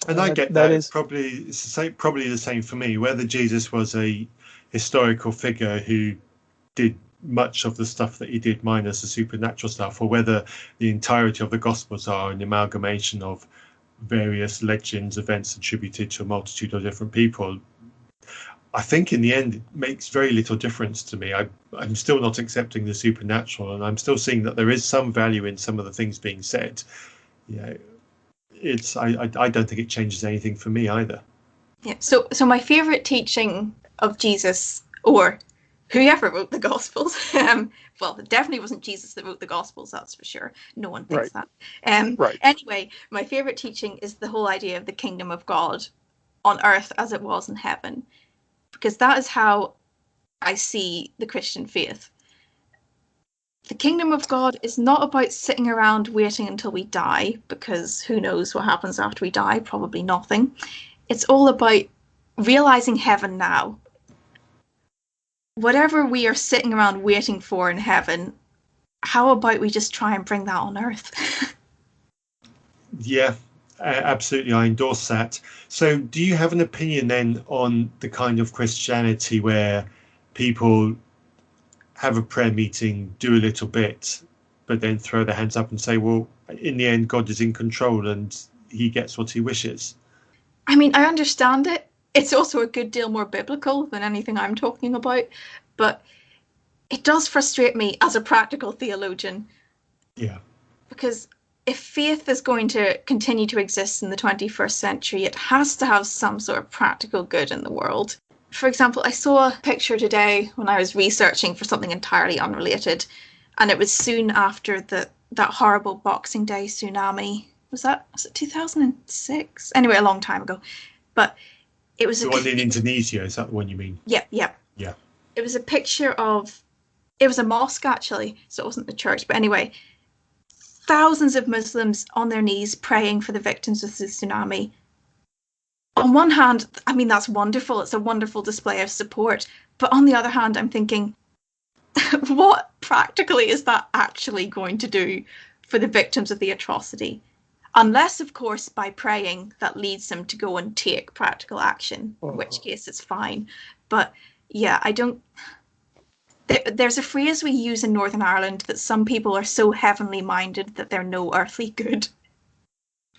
And I get that. It's probably the same for me. Whether Jesus was a historical figure who did much of the stuff that he did minus the supernatural stuff, or whether the entirety of the Gospels are an amalgamation of various legends, events attributed to a multitude of different people, I think in the end it makes very little difference to me. I'm still not accepting the supernatural, and I'm still seeing that there is some value in some of the things being said. I don't think it changes anything for me either. Yeah. So my favorite teaching of Jesus, or whoever wrote the Gospels, well, it definitely wasn't Jesus that wrote the Gospels, that's for sure. No one thinks that. Right. Anyway, my favorite teaching is the whole idea of the kingdom of God on earth as it was in heaven, because that is how I see the Christian faith. The kingdom of God is not about sitting around waiting until we die, because who knows what happens after we die? Probably nothing. It's all about realizing heaven now. Whatever we are sitting around waiting for in heaven, how about we just try and bring that on earth? Yeah, absolutely. I endorse that. So, do you have an opinion then on the kind of Christianity where people have a prayer meeting, do a little bit, but then throw their hands up and say, well, in the end, God is in control and he gets what he wishes? I mean, I understand it. It's also a good deal more biblical than anything I'm talking about, but it does frustrate me as a practical theologian. Yeah. Because if faith is going to continue to exist in the 21st century, it has to have some sort of practical good in the world. For example, I saw a picture today when I was researching for something entirely unrelated, and it was soon after that horrible Boxing Day tsunami. Was it 2006? Anyway, a long time ago. But it was The one in Indonesia, is that the one you mean? Yeah. Yeah. It was a picture of, it was a mosque actually, so it wasn't the church, but anyway, thousands of Muslims on their knees praying for the victims of the tsunami. On one hand, I mean, that's wonderful. It's a wonderful display of support. But on the other hand, I'm thinking, what practically is that actually going to do for the victims of the atrocity? Unless, of course, by praying that leads them to go and take practical action, in which case it's fine. But yeah, I don't... There's a phrase we use in Northern Ireland that some people are so heavenly minded that they're no earthly good.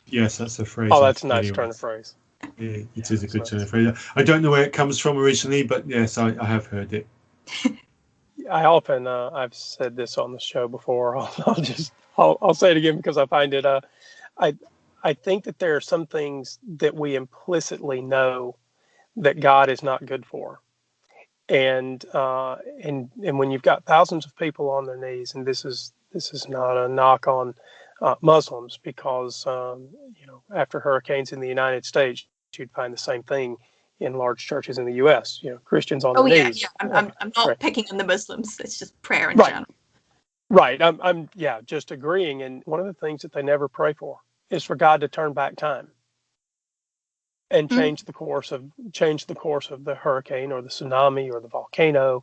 Yes, that's a phrase. Oh, that's a nice turn of phrase. Yeah, it is a good turn of phrase. I don't know where it comes from originally, but yes, I have heard it. I often, I've said this on the show before. I'll say it again because I find it. I think that there are some things that we implicitly know that God is not good for, and when you've got thousands of people on their knees, and this is not a knock on Muslims, because after hurricanes in the United States, you'd find the same thing in large churches in the U.S. Christians on their knees. I'm not picking on the Muslims. It's just prayer in right. general. Right. I'm just agreeing. And one of the things that they never pray for is for God to turn back time and change the course of the hurricane or the tsunami or the volcano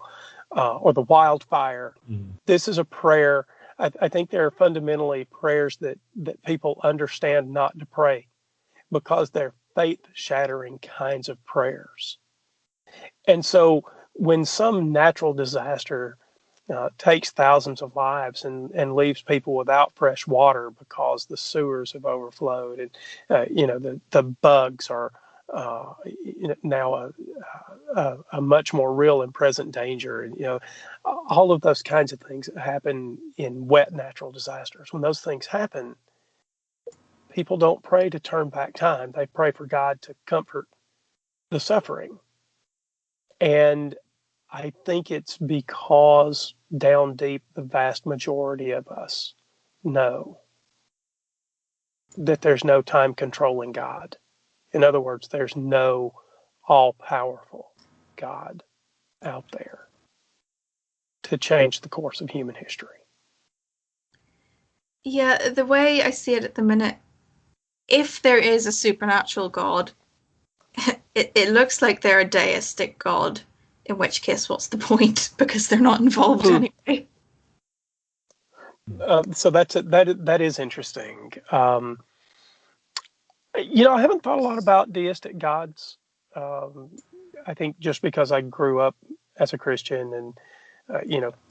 or the wildfire. This is a prayer. I think there are fundamentally prayers that people understand not to pray because they're faith-shattering kinds of prayers. And so when some natural disaster takes thousands of lives and leaves people without fresh water because the sewers have overflowed, and the bugs are now a much more real and present danger, and all of those kinds of things that happen in wet natural disasters. When those things happen, people don't pray to turn back time. They pray for God to comfort the suffering. And I think it's because down deep, the vast majority of us know that there's no time controlling God. In other words, there's no all-powerful God out there to change the course of human history. Yeah, the way I see it at the minute, if there is a supernatural God, it looks like they're a deistic God, in which case, what's the point? Because they're not involved anyway. So that is interesting. I haven't thought a lot about deistic gods. I think just because I grew up as a Christian and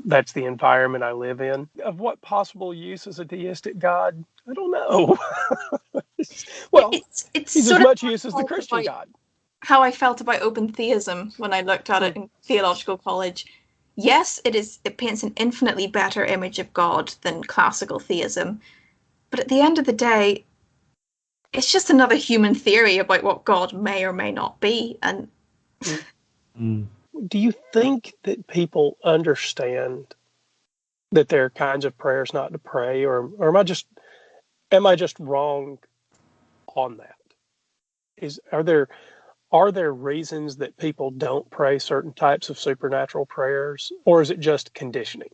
that's the environment I live in. Of what possible use is a deistic God? I don't know. Well, it's he's as much use as the Christian God. How I felt about open theism when I looked at it in theological college. Yes, it paints an infinitely better image of God than classical theism. But at the end of the day, it's just another human theory about what God may or may not be. And do you think that people understand that there are kinds of prayers not to pray, or am I just wrong on that? Are there reasons that people don't pray certain types of supernatural prayers, or is it just conditioning?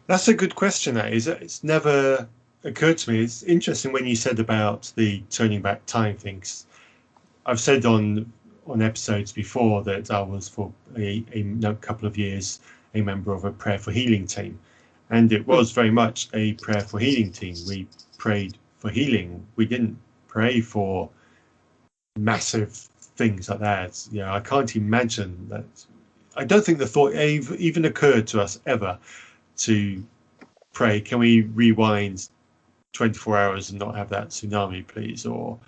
That's a good question. That is. It's never occurred to me. It's interesting when you said about the turning back time things. I've said on episodes before that I was for a couple of years a member of a prayer for healing team, And it was very much a prayer for healing team. We prayed for healing. We didn't pray for massive things like that. I can't imagine that. I don't think the thought even occurred to us ever to pray, can we rewind 24 hours and not have that tsunami, please? Or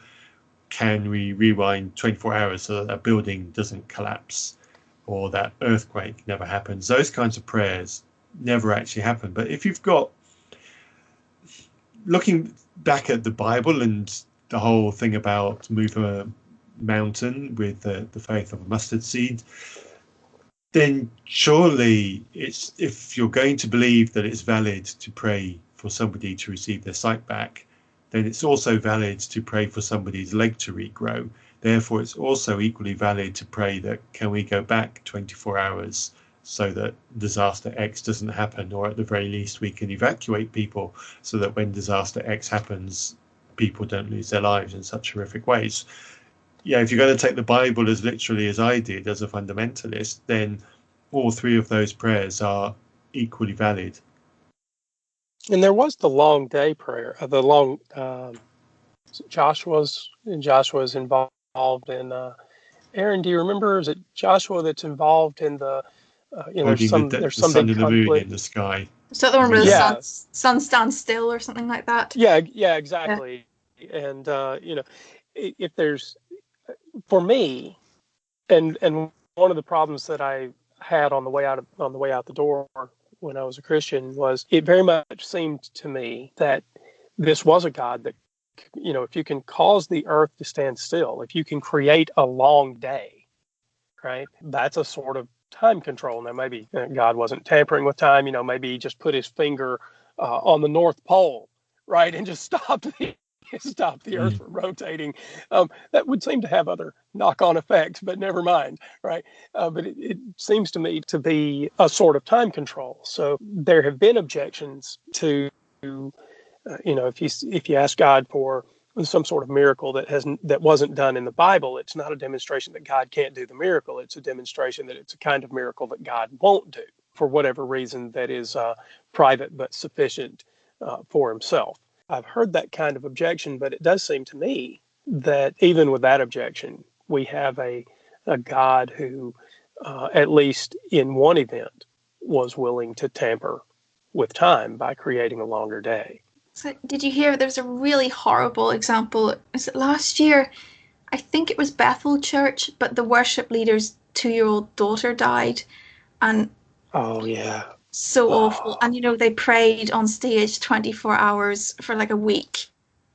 can we rewind 24 hours so that a building doesn't collapse or that earthquake never happens? Those kinds of prayers never actually happen. But if you've got, looking back at the Bible and the whole thing about move a mountain with the faith of a mustard seed, then surely it's, if you're going to believe that it's valid to pray for somebody to receive their sight back, then it's also valid to pray for somebody's leg to regrow. Therefore, it's also equally valid to pray that, can we go back 24 hours so that disaster X doesn't happen, or at the very least we can evacuate people so that when disaster X happens, people don't lose their lives in such horrific ways. If you're going to take the Bible as literally as I did as a fundamentalist, then all three of those prayers are equally valid. And there was the long day prayer, the long Joshua's involved in. Erin, do you remember? Is it Joshua that's involved in the? There's some the big sun and the moon conflict in the sky. So the one where the sun stands still or something like that. Yeah, exactly. Yeah. And if there's, for me, and one of the problems that I had on the way out the door when I was a Christian was, it very much seemed to me that this was a God that, if you can cause the earth to stand still, if you can create a long day, right, that's a sort of time control. Now, maybe God wasn't tampering with time, maybe he just put his finger on the North Pole, right, and just stopped the earth from rotating. That would seem to have other knock-on effects, but never mind, right? But it seems to me to be a sort of time control. So there have been objections to, if you ask God for some sort of miracle that wasn't done in the Bible, it's not a demonstration that God can't do the miracle. It's a demonstration that it's a kind of miracle that God won't do for whatever reason that is private but sufficient for himself. I've heard that kind of objection, but it does seem to me that even with that objection, we have a God who, at least in one event, was willing to tamper with time by creating a longer day. So did you hear there was a really horrible example? Was it last year? I think it was Bethel Church, but the worship leader's 2-year-old daughter died. And oh, yeah. So awful. And, they prayed on stage 24 hours for like a week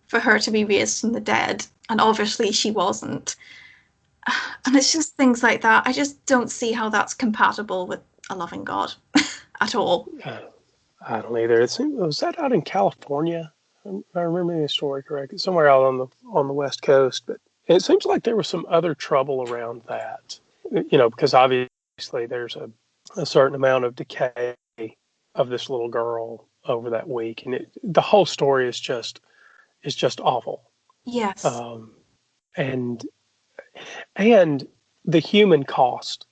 for her to be raised from the dead. And obviously she wasn't. And it's just things like that. I just don't see how that's compatible with a loving God at all. I don't either. Was that out in California? I remember the story correctly. Somewhere out on the West Coast. But it seems like there was some other trouble around that. Because obviously there's a certain amount of decay of this little girl over that week, and the whole story is just awful. Yes. And the human cost.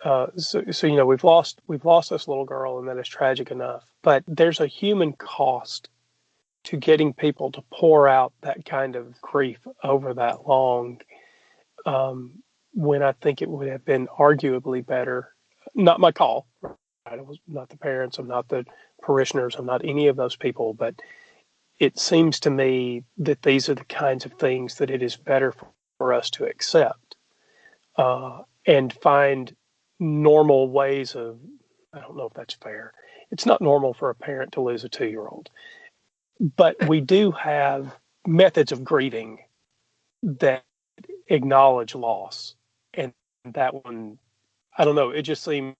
So we've lost this little girl, and that is tragic enough. But there's a human cost to getting people to pour out that kind of grief over that long. When I think it would have been arguably better. Not my call. Right? It was not the parents. I'm not the parishioners. I'm not any of those people. But it seems to me that these are the kinds of things that it is better for us to accept and find normal ways of. I don't know if that's fair. It's not normal for a parent to lose a 2-year-old, but we do have methods of grieving that acknowledge loss, and that one, I don't know. It just seems.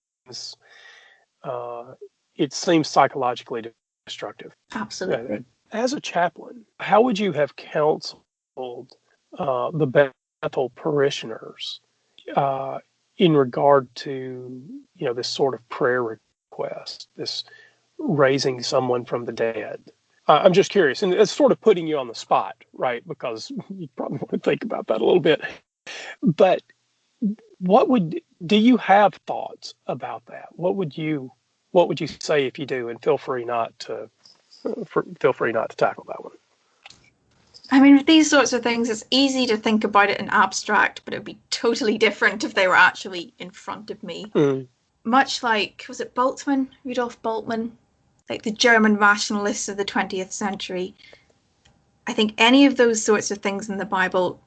It seems psychologically destructive. Absolutely. As a chaplain, how would you have counseled the Bethel parishioners in regard to this sort of prayer request, this raising someone from the dead? I'm just curious, and it's sort of putting you on the spot, right? Because you probably want to think about that a little bit. But do you have thoughts about that? What would you what would you say if you do? And feel free not to tackle that one. I mean, with these sorts of things, it's easy to think about it in abstract, but it would be totally different if they were actually in front of me. Mm. Much like, was it Rudolf Bultmann? Like the German rationalists of the 20th century. I think any of those sorts of things in the Bible,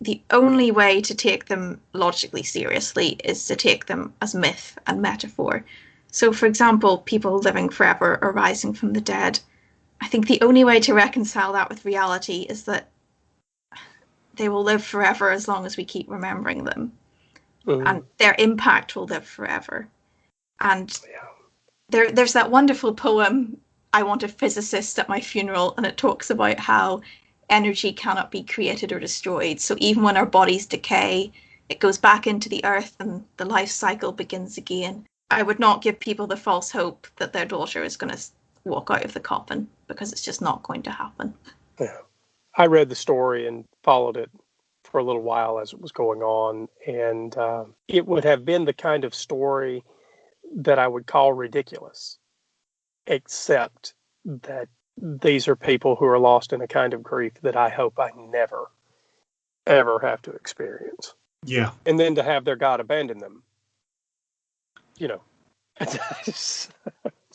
the only way to take them logically seriously is to take them as myth and metaphor. So, for example, people living forever or rising from the dead. I think the only way to reconcile that with reality is that they will live forever as long as we keep remembering them. And their impact will live forever. And there's that wonderful poem, I Want a Physicist at My Funeral, and it talks about how energy cannot be created or destroyed. So even when our bodies decay, it goes back into the earth and the life cycle begins again. I would not give people the false hope that their daughter is going to walk out of the coffin, because it's just not going to happen. Yeah. I read the story and followed it for a little while as it was going on, and it would have been the kind of story that I would call ridiculous, except that these are people who are lost in a kind of grief that I hope I never, ever have to experience. Yeah. And then to have their God abandon them,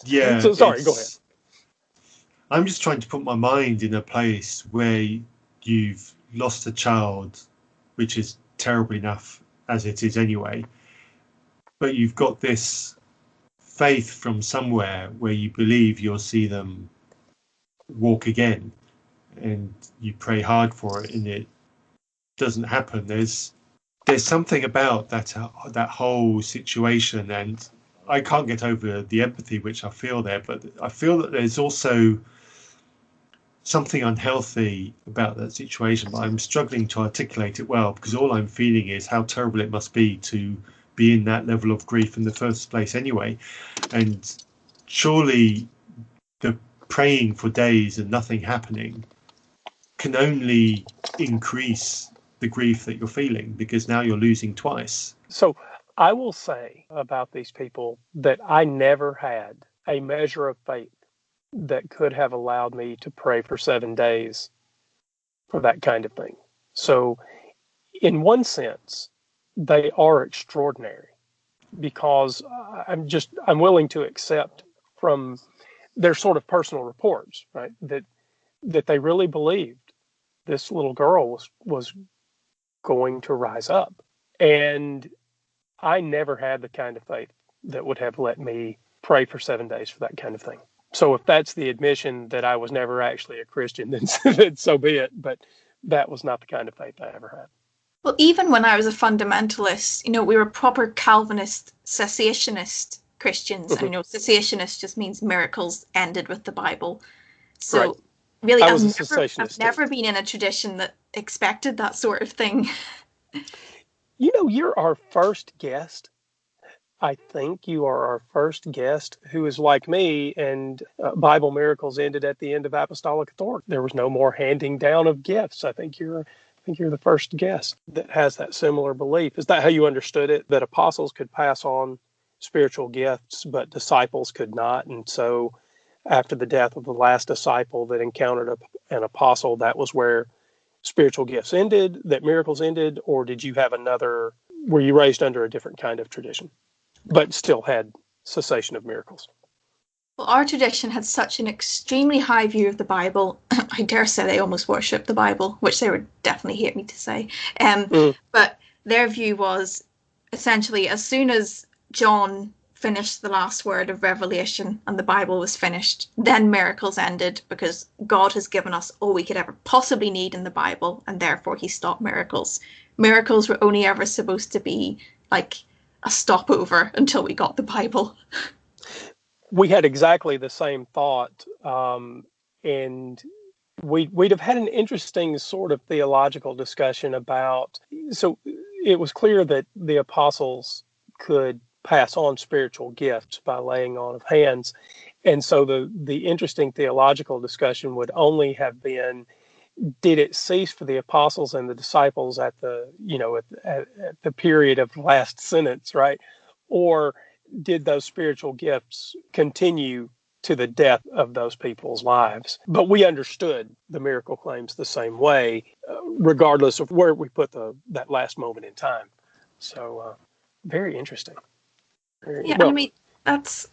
Yeah. So sorry, go ahead. I'm just trying to put my mind in a place where you've lost a child, which is terrible enough as it is anyway, but you've got this faith from somewhere where you believe you'll see them walk again, and you pray hard for it and it doesn't happen. There's something about that whole situation, and I can't get over the empathy which I feel there, but I feel that there's also something unhealthy about that situation, but I'm struggling to articulate it well, because all I'm feeling is how terrible it must be to be in that level of grief in the first place anyway. And surely the praying for days and nothing happening can only increase the grief that you're feeling, because now you're losing twice. So I will say about these people that I never had a measure of faith that could have allowed me to pray for 7 days for that kind of thing. So in one sense, they are extraordinary, because I'm willing to accept from their sort of personal reports, right, that they really believed this little girl was going to rise up. And I never had the kind of faith that would have let me pray for 7 days for that kind of thing. So if that's the admission that I was never actually a Christian, then so be it. But that was not the kind of faith I ever had. Well, even when I was a fundamentalist, we were proper Calvinist, cessationist Christians. Mm-hmm. And, cessationist just means miracles ended with the Bible. So right. really, I've never been in a tradition that expected that sort of thing. You're our first guest. I think you are our first guest who is like me, and Bible miracles ended at the end of apostolic authority. There was no more handing down of gifts. I think you're the first guest that has that similar belief. Is that how you understood it? That apostles could pass on spiritual gifts, but disciples could not. And so after the death of the last disciple that encountered an apostle, that was where spiritual gifts ended, that miracles ended? Or did you have were you raised under a different kind of tradition, but still had cessation of miracles? Well, our tradition had such an extremely high view of the Bible. I dare say they almost worship the Bible, which they would definitely hate me to say. But their view was essentially, as soon as John finished the last word of Revelation and the Bible was finished, then miracles ended, because God has given us all we could ever possibly need in the Bible, and therefore he stopped miracles. Miracles were only ever supposed to be like a stopover until we got the Bible. We had exactly the same thought, and we'd have had an interesting sort of theological discussion about. So it was clear that the apostles could pass on spiritual gifts by laying on of hands, and so the interesting theological discussion would only have been: did it cease for the apostles and the disciples at the at the period of last sentence, right? Or did those spiritual gifts continue to the death of those people's lives. But we understood the miracle claims the same way, regardless of where we put that last moment in time. So very interesting. Yeah, well, I mean, that's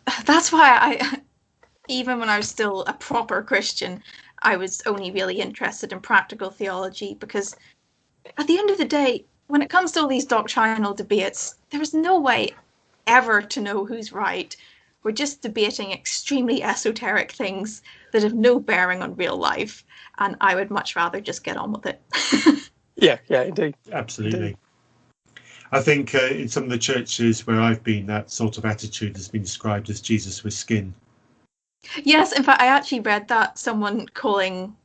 why even when I was still a proper Christian, I was only really interested in practical theology, because at the end of the day, when it comes to all these doctrinal debates, there is no way ever to know who's right. We're just debating extremely esoteric things that have no bearing on real life, and I would much rather just get on with it. Yeah, indeed. Absolutely. Indeed. I think in some of the churches where I've been, that sort of attitude has been described as Jesus with skin. Yes, in fact, I actually read that, someone calling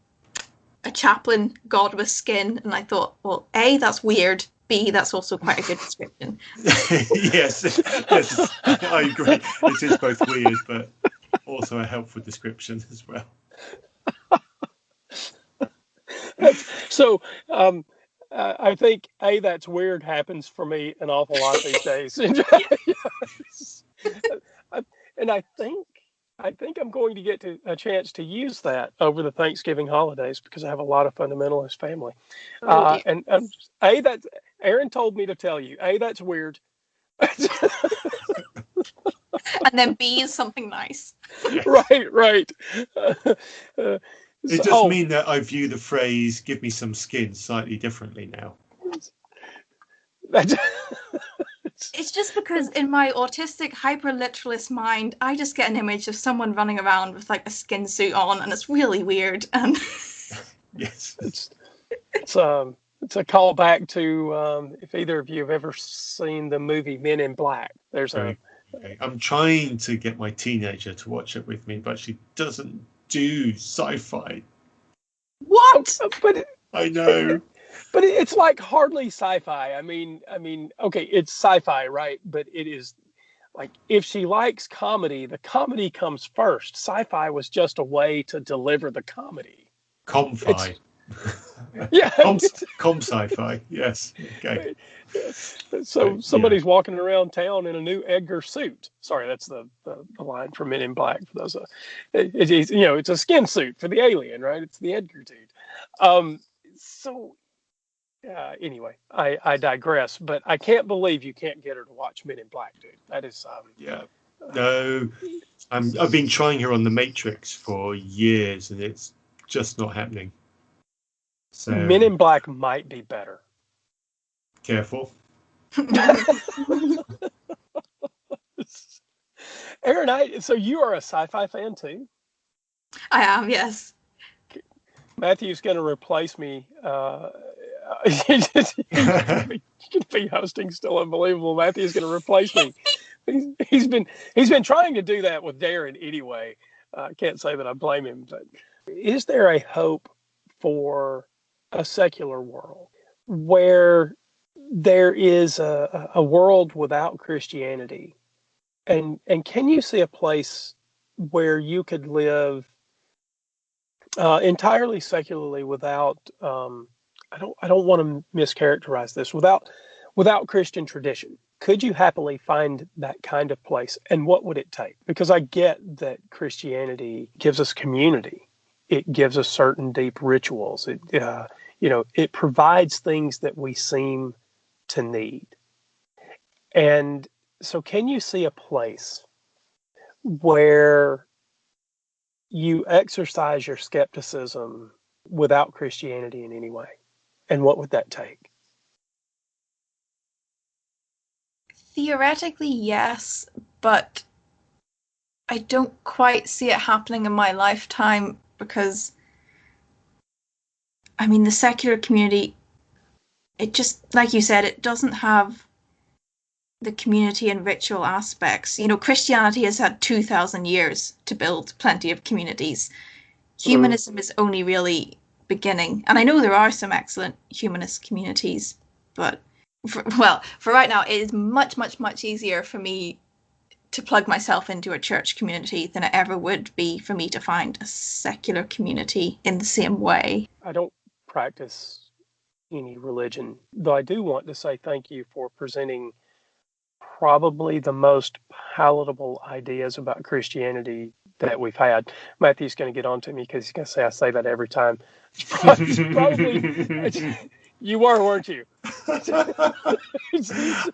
a chaplain God with skin, and I thought, well, A, that's weird. B, that's also quite a good description. yes, I agree. It is both weird, but also a helpful description as well. So, I think that's weird happens for me an awful lot these days. And I think I'm going to get a chance to use that over the Thanksgiving holidays, because I have a lot of fundamentalist family. And that's Erin told me to tell you, that's weird. And then B is something nice. Yes. Right. It does mean that I view the phrase "give me some skin" slightly differently now. It's just because in my autistic hyper-literalist mind, I just get an image of someone running around with like a skin suit on, and it's really weird. And yes, it's a callback to if either of you have ever seen the movie Men in Black. There's I'm trying to get my teenager to watch it with me, but she doesn't do sci-fi. What? But I know. But it's like hardly sci-fi. I mean, okay, it's sci-fi, right? But it is like, if she likes comedy, the comedy comes first. Sci-fi was just a way to deliver the comedy. Com-fi. Yeah. Com sci-fi. Yes. Okay. So somebody's walking around town in a new Edgar suit. Sorry, that's the line from Men in Black. For those, it's a skin suit for the alien, right? It's the Edgar dude. So. Anyway, I digress, but I can't believe you can't get her to watch Men in Black, dude. That is no, I've been trying her on The Matrix for years, and it's just not happening. So Men in Black might be better. Careful. Erin, so you are a sci-fi fan too? I am, yes. Matthew's going to replace me. He's going to be hosting still unbelievable. Matthew's going to replace me. He's been trying to do that with Darren anyway. I can't say that I blame him, but is there a hope for a secular world where there is a world without Christianity? And can you see a place where you could live entirely secularly without I don't want to mischaracterize this, without Christian tradition? Could you happily find that kind of place, and what would it take? Because I get that Christianity gives us community. It gives us certain deep rituals. It provides things that we seem to need. And so can you see a place where you exercise your skepticism without Christianity in any way? And what would that take? Theoretically, yes, but I don't quite see it happening in my lifetime, because, I mean, the secular community, it just, like you said, it doesn't have the community and ritual aspects. Christianity has had 2,000 years to build plenty of communities. Humanism is only really beginning, and I know there are some excellent humanist communities, but for right now, it is much, much, much easier for me to plug myself into a church community than it ever would be for me to find a secular community in the same way. I don't practice any religion, though I do want to say thank you for presenting probably the most palatable ideas about Christianity that we've had. Matthew's going to get on to me because he's going to say I say that every time. It's probably you weren't you?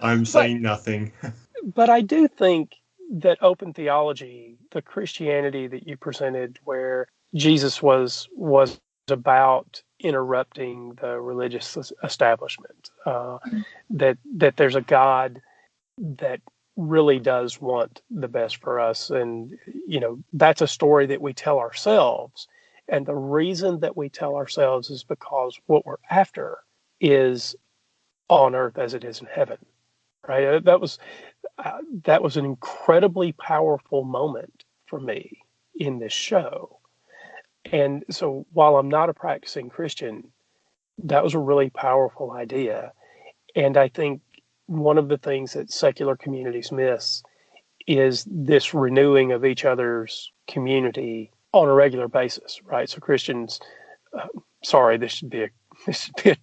I'm saying nothing. But I do think that open theology, the Christianity that you presented, where Jesus was about interrupting the religious establishment, that there's a God that really does want the best for us, and that's a story that we tell ourselves, and the reason that we tell ourselves is because what we're after is on earth as it is in heaven, right? That was an incredibly powerful moment for me in this show. And so while I'm not a practicing Christian, that was a really powerful idea. And I think one of the things that secular communities miss is this renewing of each other's community on a regular basis, right? So Christians, sorry, this should be a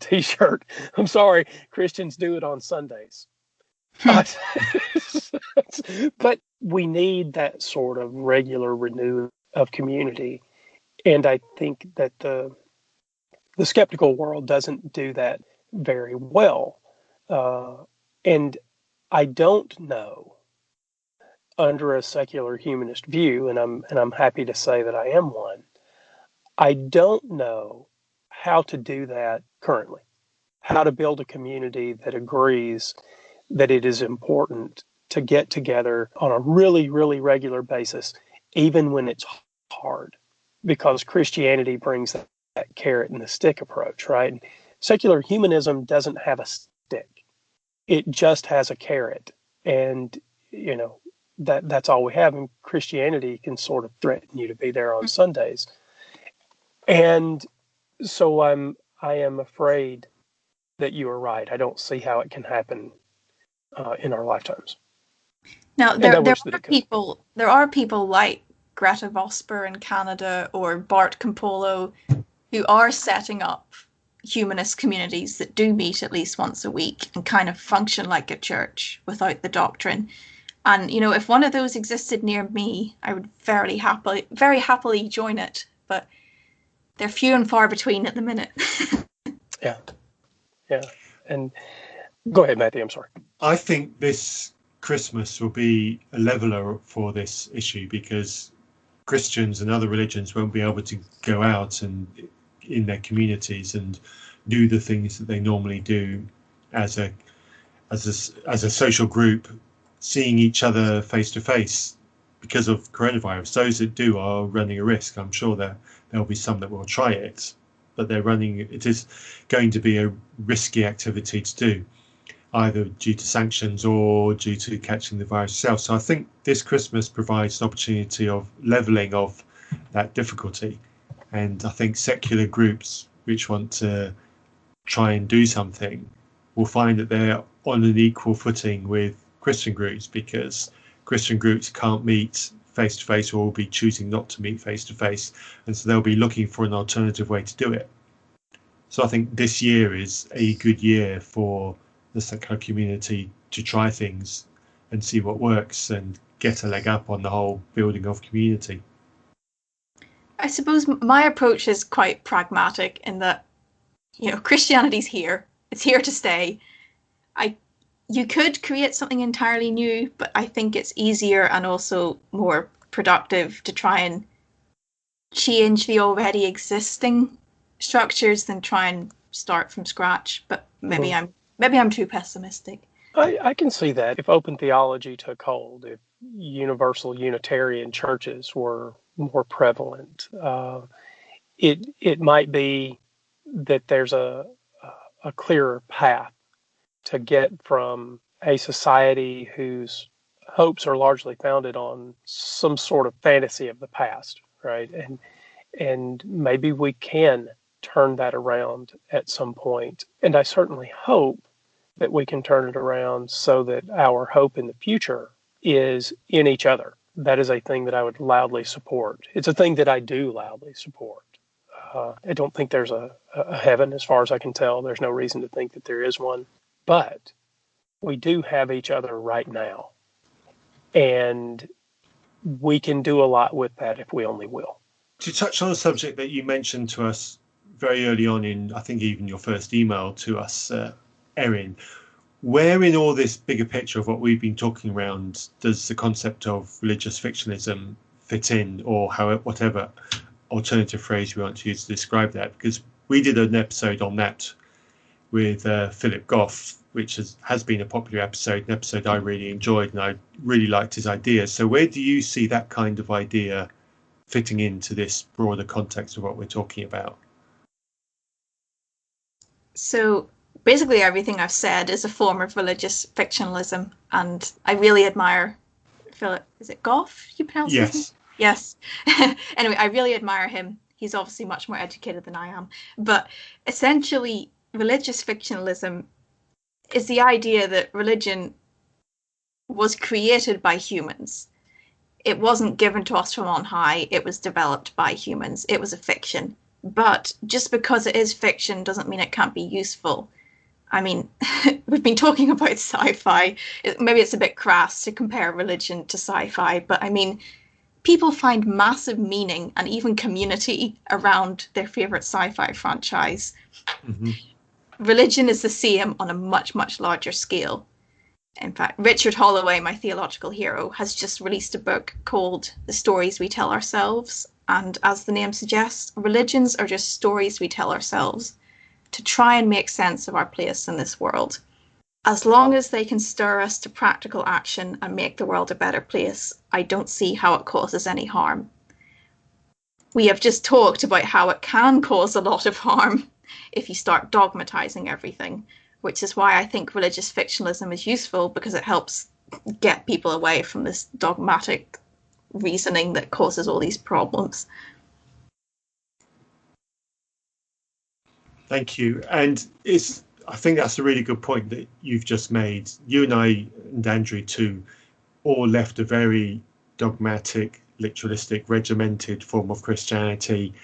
t-shirt. I'm sorry, Christians do it on Sundays. But we need that sort of regular renewal of community. And I think that the skeptical world doesn't do that very well. And I don't know, under a secular humanist view, and I'm happy to say that I am one, I don't know how to do that currently, how to build a community that agrees that it is important to get together on a really, really regular basis, even when it's hard, because Christianity brings that carrot and the stick approach, right? And secular humanism doesn't have a stick. It just has a carrot. And, that's all we have. And Christianity can sort of threaten you to be there on Sundays. And so I am afraid that you are right. I don't see how it can happen in our lifetimes. Now, there are people like Greta Vosper in Canada or Bart Campolo who are setting up humanist communities that do meet at least once a week and kind of function like a church without the doctrine. And, if one of those existed near me, I would very happily join it. But they're few and far between at the minute. Yeah. And go ahead, Matthew. I'm sorry. I think this Christmas will be a leveler for this issue because Christians and other religions won't be able to go out and in their communities and do the things that they normally do as a social group, seeing each other face to face because of coronavirus. Those that do are running a risk. I'm sure there'll be some that will try it, but it is going to be a risky activity to do, either due to sanctions or due to catching the virus itself. So I think this Christmas provides an opportunity of leveling of that difficulty. And I think secular groups which want to try and do something will find that they're on an equal footing with Christian groups, because Christian groups can't meet face to face or will be choosing not to meet face to face. And so they'll be looking for an alternative way to do it. So I think this year is a good year for the secular community to try things and see what works and get a leg up on the whole building of community. I suppose my approach is quite pragmatic in that, Christianity's here. It's here to stay. You could create something entirely new, but I think it's easier and also more productive to try and change the already existing structures than try and start from scratch. But maybe I'm too pessimistic. I can see that if open theology took hold, if universal Unitarian churches were more prevalent, it might be that there's a clearer path to get from a society whose hopes are largely founded on some sort of fantasy of the past, right? And maybe we can turn that around at some point. And I certainly hope that we can turn it around so that our hope in the future is in each other. That is a thing that I would loudly support. It's a thing that I do loudly support. I don't think there's a heaven, as far as I can tell. There's no reason to think that there is one. But we do have each other right now. And we can do a lot with that if we only will. To touch on a subject that you mentioned to us very early on in, I think, even your first email to us, Erin, where in all this bigger picture of what we've been talking around does the concept of religious fictionalism fit in, or whatever alternative phrase we want to use to describe that? Because we did an episode on that with Philip Goff, which has been a popular episode, an episode I really enjoyed, and I really liked his ideas. So where do you see that kind of idea fitting into this broader context of what we're talking about? So basically everything I've said is a form of religious fictionalism, and I really admire Philip. Is it Goff you pronounce his name? Yes. Anyway, I really admire him. He's obviously much more educated than I am. But essentially, religious fictionalism is the idea that religion was created by humans. It wasn't given to us from on high. It was developed by humans. It was a fiction. But just because it is fiction doesn't mean it can't be useful. I mean, we've been talking about sci-fi. Maybe it's a bit crass to compare religion to sci-fi, but I mean, people find massive meaning and even community around their favorite sci-fi franchise. Mm-hmm. Religion is the same on a much, much larger scale. In fact, Richard Holloway, my theological hero, has just released a book called The Stories We Tell Ourselves. And as the name suggests, religions are just stories we tell ourselves to try and make sense of our place in this world. As long as they can stir us to practical action and make the world a better place, I don't see how it causes any harm. We have just talked about how it can cause a lot of harm if you start dogmatizing everything, which is why I think religious fictionalism is useful, because it helps get people away from this dogmatic reasoning that causes all these problems. Thank you. And I think that's a really good point that you've just made. You and I and Andrew too all left a very dogmatic, literalistic, regimented form of Christianity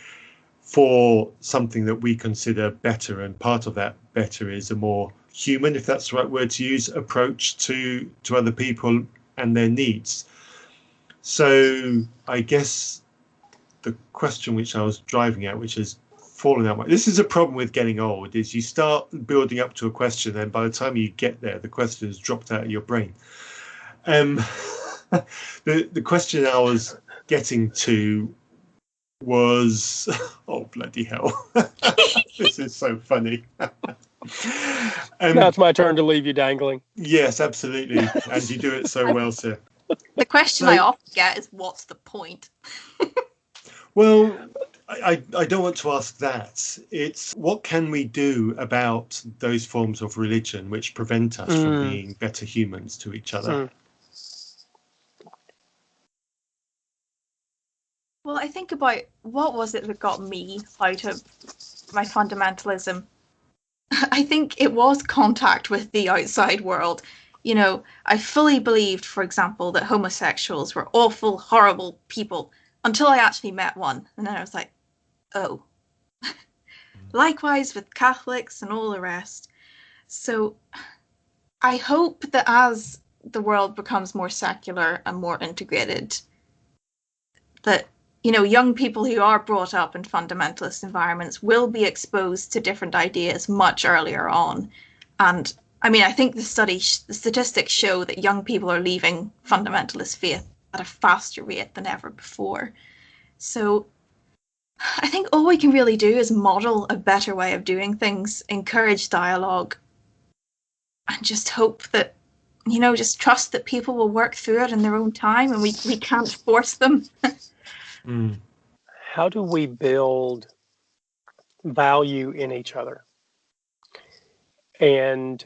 for something that we consider better, and part of that better is a more human, if that's the right word to use, approach to other people and their needs. So I guess the question which I was driving at, which has fallen out, this is a problem with getting old, is you start building up to a question, and by the time you get there, the question has dropped out of your brain. The question I was getting to was, oh bloody hell, this is so funny. Now it's my turn to leave you dangling. Yes, absolutely, and you do it so well, sir. The question I often get is, what's the point? Well, I don't want to ask that. It's what can we do about those forms of religion which prevent us from being better humans to each other? Well, I think about what was it that got me out of my fundamentalism. I think it was contact with the outside world. You know, I fully believed, for example, that homosexuals were awful, horrible people until I actually met one. And then I was like, oh. Likewise with Catholics and all the rest. So I hope that as the world becomes more secular and more integrated, that, you know, young people who are brought up in fundamentalist environments will be exposed to different ideas much earlier on. And I mean, I think the statistics show that young people are leaving fundamentalist faith at a faster rate than ever before. So I think all we can really do is model a better way of doing things, encourage dialogue, and just hope that, you know, just trust that people will work through it in their own time, and we can't force them. How do we build value in each other? And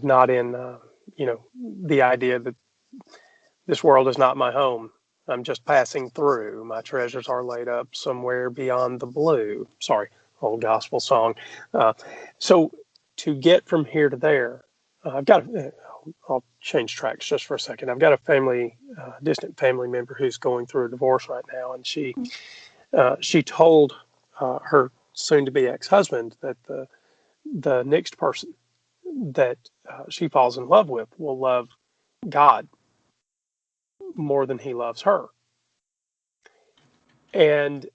not in, the idea that this world is not my home. I'm just passing through. My treasures are laid up somewhere beyond the blue. Sorry, old gospel song. So to get from here to there, I'll change tracks just for a second. I've got a distant family member who's going through a divorce right now, and she told her soon-to-be ex-husband that the next person that she falls in love with will love God more than he loves her. And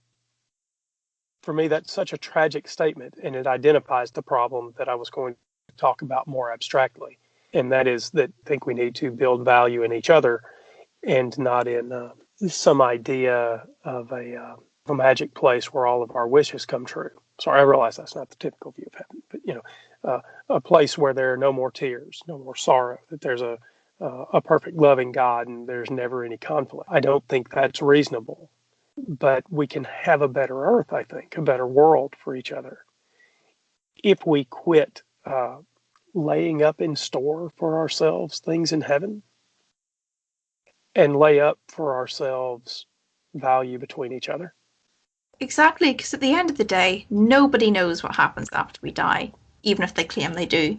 for me, that's such a tragic statement, and it identifies the problem that I was going to talk about more abstractly. And that is that I think we need to build value in each other and not in some idea of a magic place where all of our wishes come true. Sorry, I realize that's not the typical view of heaven, but a place where there are no more tears, no more sorrow, that there's a perfect loving God and there's never any conflict. I don't think that's reasonable, but we can have a better earth, I think, a better world for each other if we quit laying up in store for ourselves things in heaven and lay up for ourselves value between each other. Exactly, because at the end of the day, nobody knows what happens after we die, even if they claim they do.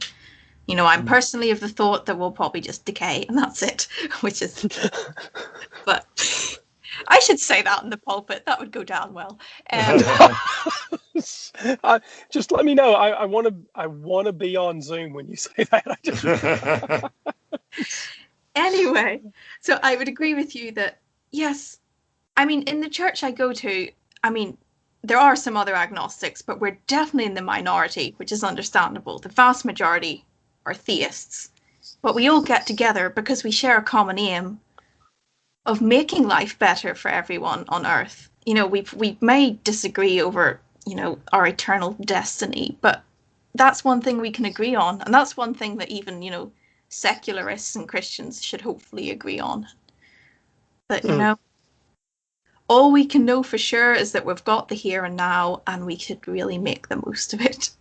I'm personally of the thought that we'll probably just decay and that's it, which is... But I should say that in the pulpit. That would go down well. Just let me know. I want to be on Zoom when you say that. Anyway, so I would agree with you that, yes, I mean, in the church I go to, there are some other agnostics, but we're definitely in the minority, which is understandable. The vast majority are theists. But we all get together because we share a common aim of making life better for everyone on earth. We may disagree over, our eternal destiny, but that's one thing we can agree on. And that's one thing that even, secularists and Christians should hopefully agree on. But, all we can know for sure is that we've got the here and now, and we should really make the most of it.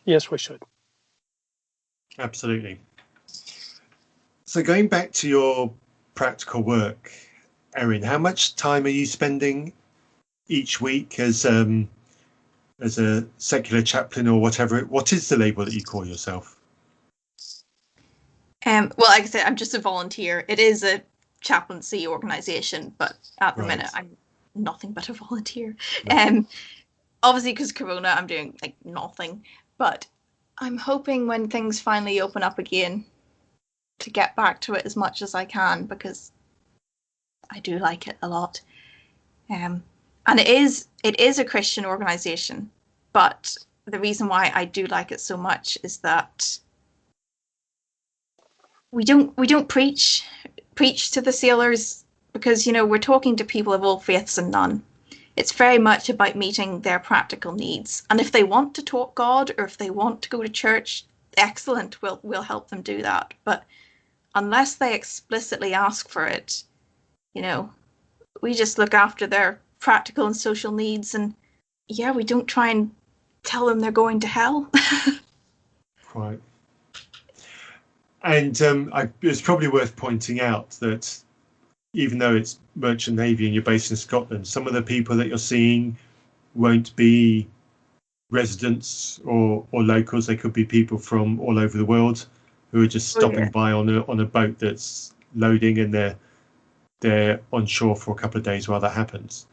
Yes, we should. Absolutely. So going back to your practical work, Erin, how much time are you spending each week as a secular chaplain or whatever? What is the label that you call yourself? Well, like I said, I'm just a volunteer. It is a chaplaincy organisation, but at the minute I'm nothing but a volunteer. Right. Obviously, because Corona, I'm doing nothing. But I'm hoping when things finally open up again to get back to it as much as I can, because I do like it a lot. And it is a Christian organisation, but the reason why I do like it so much is that we don't preach to the sailors, because we're talking to people of all faiths and none. It's very much about meeting their practical needs, and if they want to talk God or if they want to go to church, excellent, we'll help them do that. But unless they explicitly ask for it, we just look after their practical and social needs, and we don't try and tell them they're going to hell. Right. And it's probably worth pointing out that even though it's Merchant Navy and you're based in Scotland, some of the people that you're seeing won't be residents or locals. They could be people from all over the world who are just stopping by on a boat that's loading, and they're on shore for a couple of days while that happens.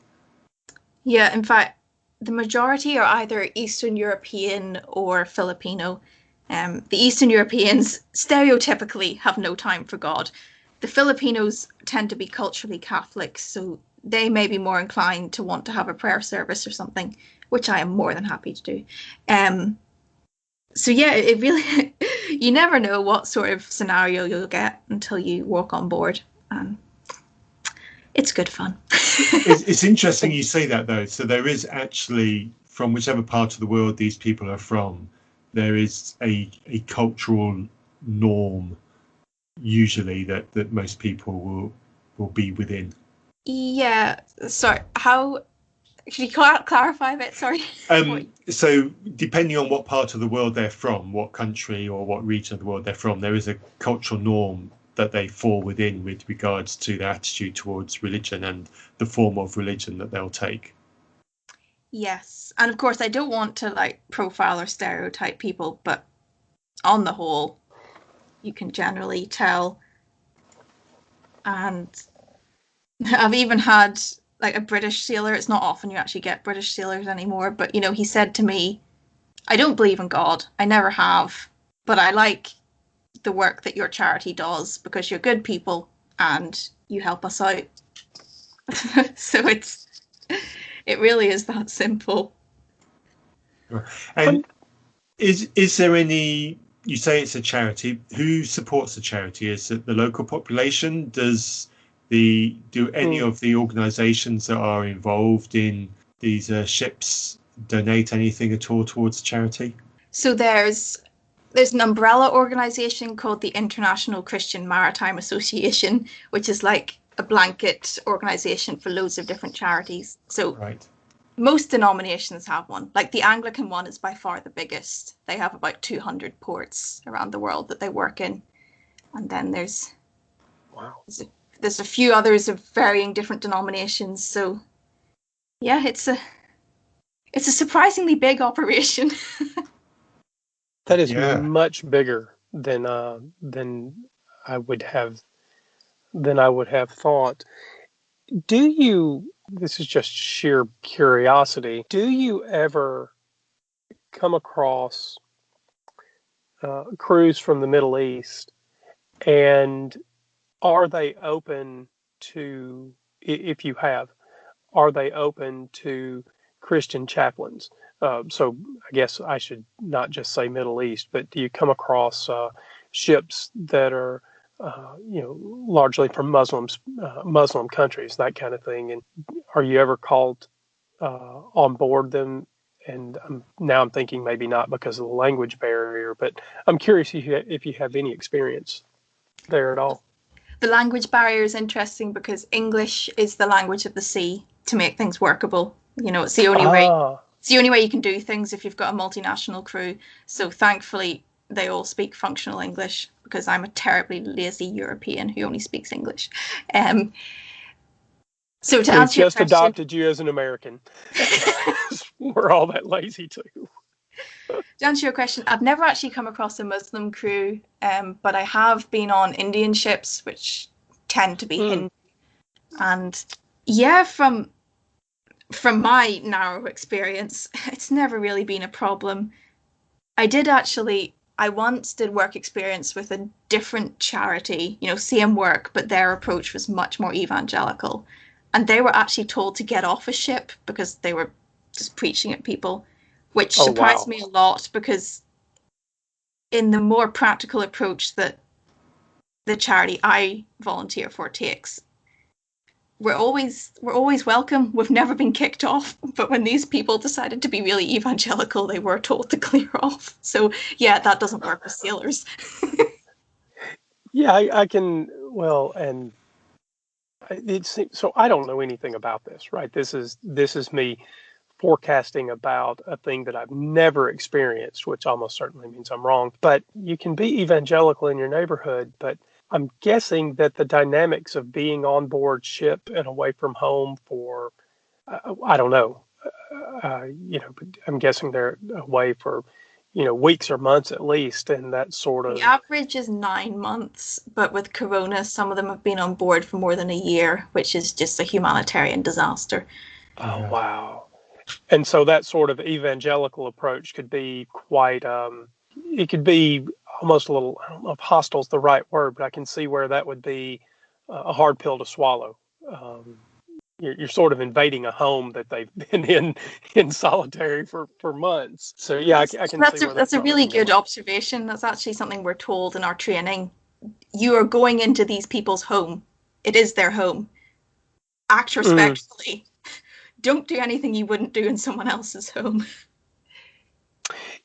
Yeah, in fact, the majority are either Eastern European or Filipino. The Eastern Europeans stereotypically have no time for God. The Filipinos tend to be culturally Catholic, so they may be more inclined to want to have a prayer service or something, which I am more than happy to do. So yeah, it really, you never know what sort of scenario you'll get until you walk on board. It's good fun. It's interesting you say that, though. So there is actually, from whichever part of the world these people are from, there is a cultural norm usually that most people will be within. Yeah. Sorry. How? Could you clarify a bit? Sorry. So depending on what part of the world they're from, what country or what region of the world they're from, there is a cultural norm that they fall within with regards to their attitude towards religion and the form of religion that they'll take. Yes. And of course, I don't want to profile or stereotype people, but on the whole, you can generally tell. And I've even had a British sailor. It's not often you actually get British sailors anymore, but he said to me, I don't believe in God. I never have, but I like the work that your charity does because you're good people and you help us out. So it really is that simple. And is there any, you say it's a charity, who supports the charity? Is it the local population? Do any of the organisations that are involved in these ships donate anything at all towards charity? So there's an umbrella organisation called the International Christian Maritime Association, which is like a blanket organisation for loads of different charities. So right. Most denominations have one. Like the Anglican one is by far the biggest. They have about 200 ports around the world that they work in. And then there's a few others of varying different denominations. So yeah, it's a surprisingly big operation. That is much bigger than I would have thought. Do you, this is just sheer curiosity, do you ever come across crews from the Middle East, and are they open to, if you have, are they open to Christian chaplains? So I guess I should not just say Middle East, but do you come across ships that are largely from Muslim countries, that kind of thing? And are you ever called on board them? And now I'm thinking maybe not because of the language barrier, but I'm curious if you have any experience there at all. The language barrier is interesting because English is the language of the sea to make things workable. It's the only way. It's the only way you can do things if you've got a multinational crew. So thankfully, they all speak functional English because I'm a terribly lazy European who only speaks English. So to answer your question, adopted you as an American. We're all that lazy too. To answer your question, I've never actually come across a Muslim crew, but I have been on Indian ships, which tend to be Hindu. And yeah, from my narrow experience, it's never really been a problem. I once did work experience with a different charity, same work, but their approach was much more evangelical. And they were actually told to get off a ship because they were just preaching at people, which surprised me a lot because in the more practical approach that the charity I volunteer for takes, we're always welcome. We've never been kicked off. But when these people decided to be really evangelical, they were told to clear off. So yeah, that doesn't work with sailors. Yeah, I can. Well, and it's so I don't know anything about this, right? This is me forecasting about a thing that I've never experienced, which almost certainly means I'm wrong. But you can be evangelical in your neighborhood, but I'm guessing that the dynamics of being on board ship and away from home for, I don't know, but I'm guessing they're away for, weeks or months at least, and that sort of. The average is 9 months, but with Corona, some of them have been on board for more than a year, which is just a humanitarian disaster. Oh, wow. And so that sort of evangelical approach could be quite, it could be almost a little, I don't know if hostile is the right word, but I can see where that would be a hard pill to swallow. You're sort of invading a home that they've been in solitary for months. So yeah, I can see where that's a really good observation. That's actually something we're told in our training. You are going into these people's home. It is their home. Act respectfully. Don't do anything you wouldn't do in someone else's home.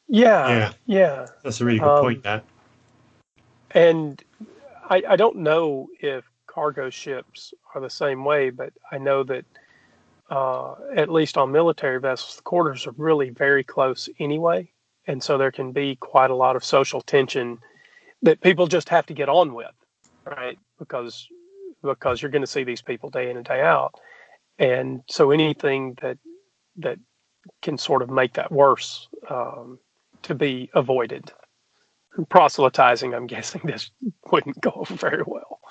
Yeah. That's a really good point, that. And I don't know if cargo ships are the same way, but I know that at least on military vessels, the quarters are really very close anyway. And so there can be quite a lot of social tension that people just have to get on with, right? Because you're going to see these people day in and day out. And so anything that can sort of make that worse to be avoided. Proselytizing, I'm guessing this wouldn't go over very well.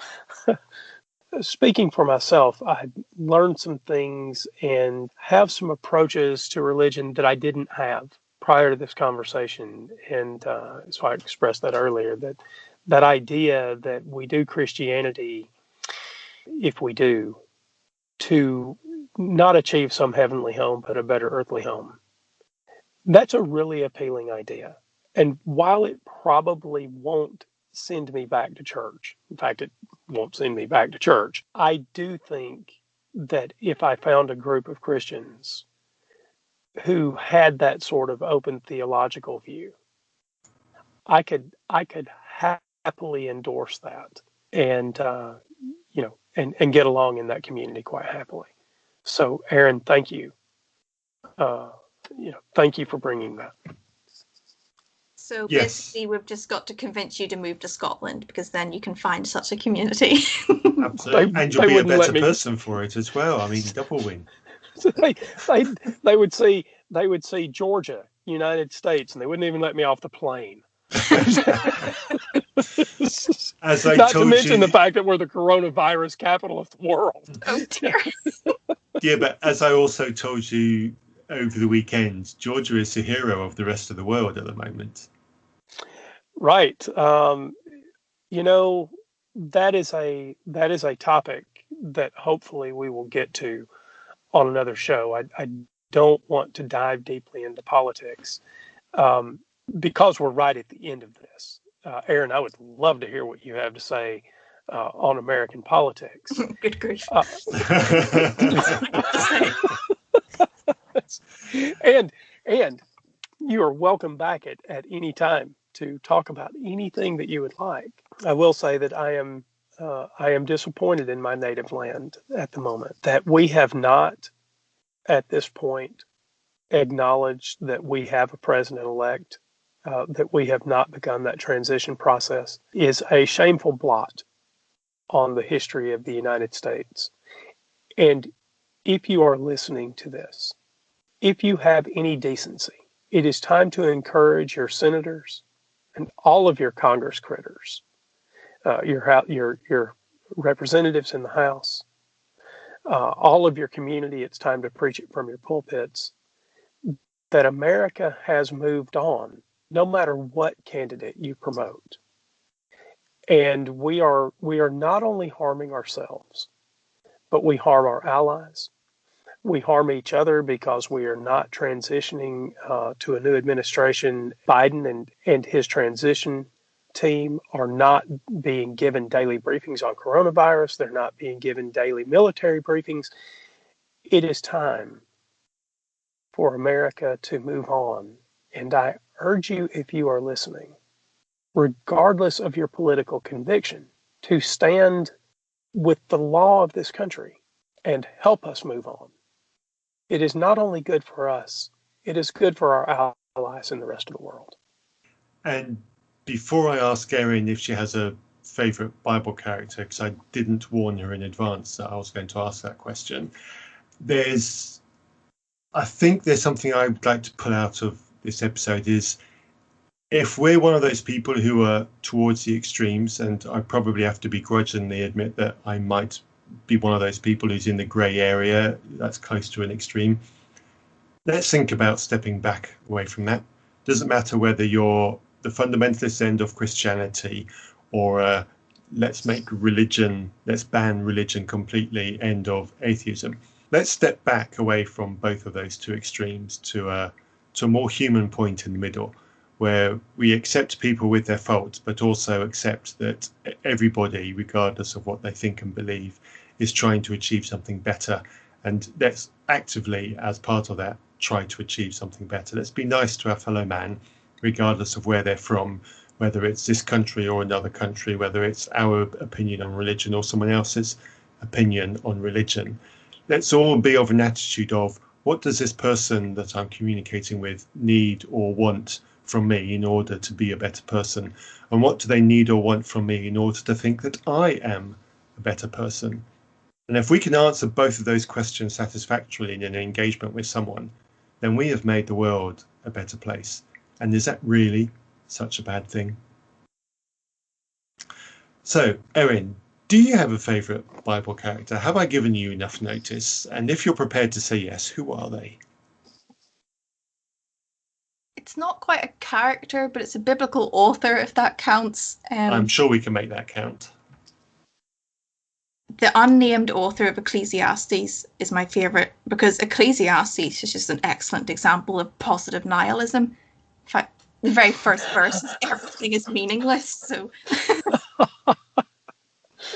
Speaking for myself, I learned some things and have some approaches to religion that I didn't have prior to this conversation. And so I expressed that earlier, that idea that we do Christianity, if we do, to not achieve some heavenly home, but a better earthly home. That's a really appealing idea. And while it probably won't send me back to church, in fact, it won't send me back to church, I do think that if I found a group of Christians who had that sort of open theological view, I could happily endorse that and and get along in that community quite happily. So, Erin, thank you. Thank you for bringing that. So Yes. basically, we've just got to convince you to move to Scotland, because then you can find such a community. Absolutely. And you'll be a better person for it as well. I mean, double win. they would see Georgia, United States, and they wouldn't even let me off the plane. As I Not told to mention you, the fact that we're the coronavirus capital of the world. Oh dear. Yeah, but as I also told you over the weekend, Georgia is the hero of the rest of the world at the moment. Right. That is a topic that hopefully we will get to on another show. I don't want to dive deeply into politics because we're right at the end of this. Erin, I would love to hear what you have to say on American politics. Good grief. And you are welcome back at any time to talk about anything that you would like. I will say that I am disappointed in my native land at the moment that we have not, at this point, acknowledged that we have a president-elect, that we have not begun that transition process, is a shameful blot on the history of the United States. And if you are listening to this, if you have any decency, it is time to encourage your senators and all of your Congress critters, your representatives in the House, all of your community. It's time to preach it from your pulpits that America has moved on, no matter what candidate you promote. And we are not only harming ourselves, but we harm our allies. We harm each other because we are not transitioning to a new administration. Biden and his transition team are not being given daily briefings on coronavirus. They're not being given daily military briefings. It is time for America to move on. And I urge you, if you are listening, regardless of your political conviction, to stand with the law of this country and help us move on. It is not only good for us, it is good for our allies in the rest of the world. And before I ask Erin if she has a favourite Bible character, because I didn't warn her in advance that I was going to ask that question, I think there's something I would like to pull out of this episode is, if we're one of those people who are towards the extremes, and I probably have to begrudgingly admit that I might be one of those people who's in the grey area that's close to an extreme, let's think about stepping back away from that. Doesn't matter whether you're the fundamentalist end of Christianity or let's ban religion completely end of atheism. Let's step back away from both of those two extremes to a more human point in the middle, where we accept people with their faults, but also accept that everybody, regardless of what they think and believe, is trying to achieve something better. And let's actively, as part of that, try to achieve something better. Let's be nice to our fellow man, regardless of where they're from, whether it's this country or another country, whether it's our opinion on religion or someone else's opinion on religion. Let's all be of an attitude of, what does this person that I'm communicating with need or want from me in order to be a better person? And what do they need or want from me in order to think that I am a better person? And if we can answer both of those questions satisfactorily in an engagement with someone, then we have made the world a better place. And is that really such a bad thing? So, Erin, do you have a favourite Bible character? Have I given you enough notice? And if you're prepared to say yes, who are they? It's not quite a character, but it's a biblical author, if that counts. I'm sure we can make that count. The unnamed author of Ecclesiastes is my favourite, because Ecclesiastes is just an excellent example of positive nihilism. In fact, the very first verse is everything is meaningless. So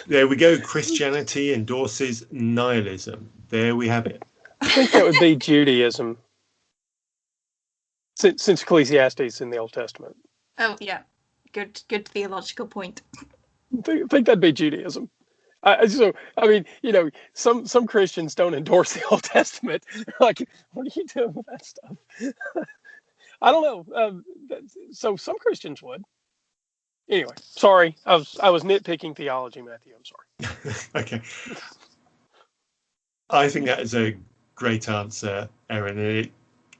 there we go. Christianity endorses nihilism. There we have it. I think that would be Judaism, since Ecclesiastes in the Old Testament. Oh yeah, good theological point. I think that'd be Judaism. So, I mean, some Christians don't endorse the Old Testament. They're like, what are you doing with that stuff? I don't know. So some Christians would. Anyway, sorry. I was nitpicking theology, Matthew. I'm sorry. Okay. I think that is a great answer, Erin. And it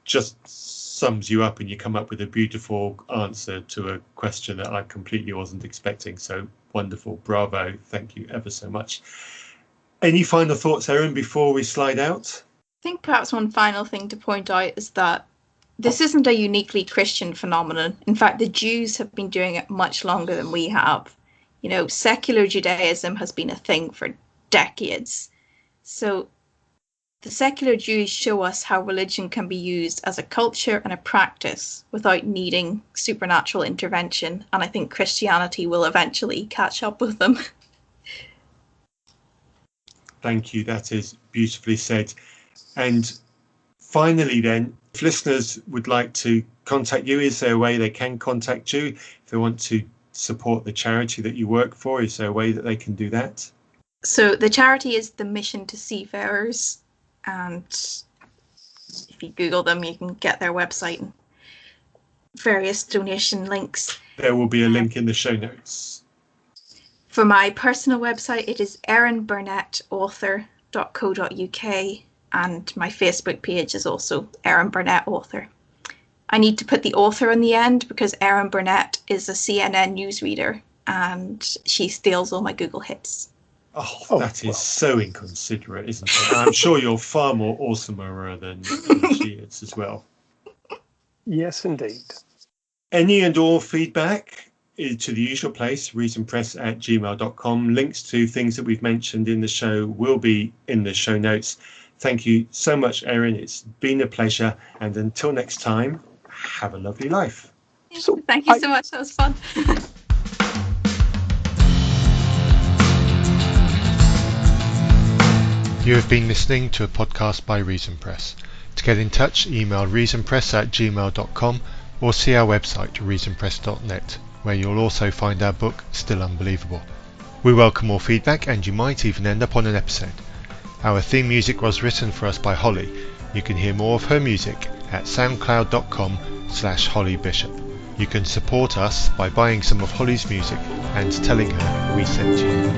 just sums you up, and you come up with a beautiful answer to a question that I completely wasn't expecting. So wonderful. Bravo. Thank you ever so much. Any final thoughts, Erin, before we slide out? I think perhaps one final thing to point out is that this isn't a uniquely Christian phenomenon. In fact, the Jews have been doing it much longer than we have. Secular Judaism has been a thing for decades. So the secular Jews show us how religion can be used as a culture and a practice without needing supernatural intervention. And I think Christianity will eventually catch up with them. Thank you. That is beautifully said. And finally, then, if listeners would like to contact you, is there a way they can contact you? If they want to support the charity that you work for, is there a way that they can do that? So the charity is the Mission to Seafarers. And if you Google them, you can get their website and various donation links. There will be a link in the show notes. For my personal website, it is erinburnettauthor.co.uk, and my Facebook page is also Erin Burnett Author. I need to put the author on the end because Erin Burnett is a CNN newsreader and she steals all my Google hits. Oh, that is so inconsiderate, isn't it? I'm sure you're far more awesomer than she is as well. Yes, indeed. Any and all feedback to the usual place, reasonpress@gmail.com. Links to things that we've mentioned in the show will be in the show notes. Thank you so much, Erin. It's been a pleasure. And until next time, have a lovely life. Thank you so much. That was fun. You have been listening to a podcast by Reason Press. To get in touch, email reasonpress@gmail.com or see our website, reasonpress.net, where you'll also find our book, Still Unbelievable. We welcome all feedback, and you might even end up on an episode. Our theme music was written for us by Holly. You can hear more of her music at soundcloud.com/hollybishop. You can support us by buying some of Holly's music and telling her we sent you.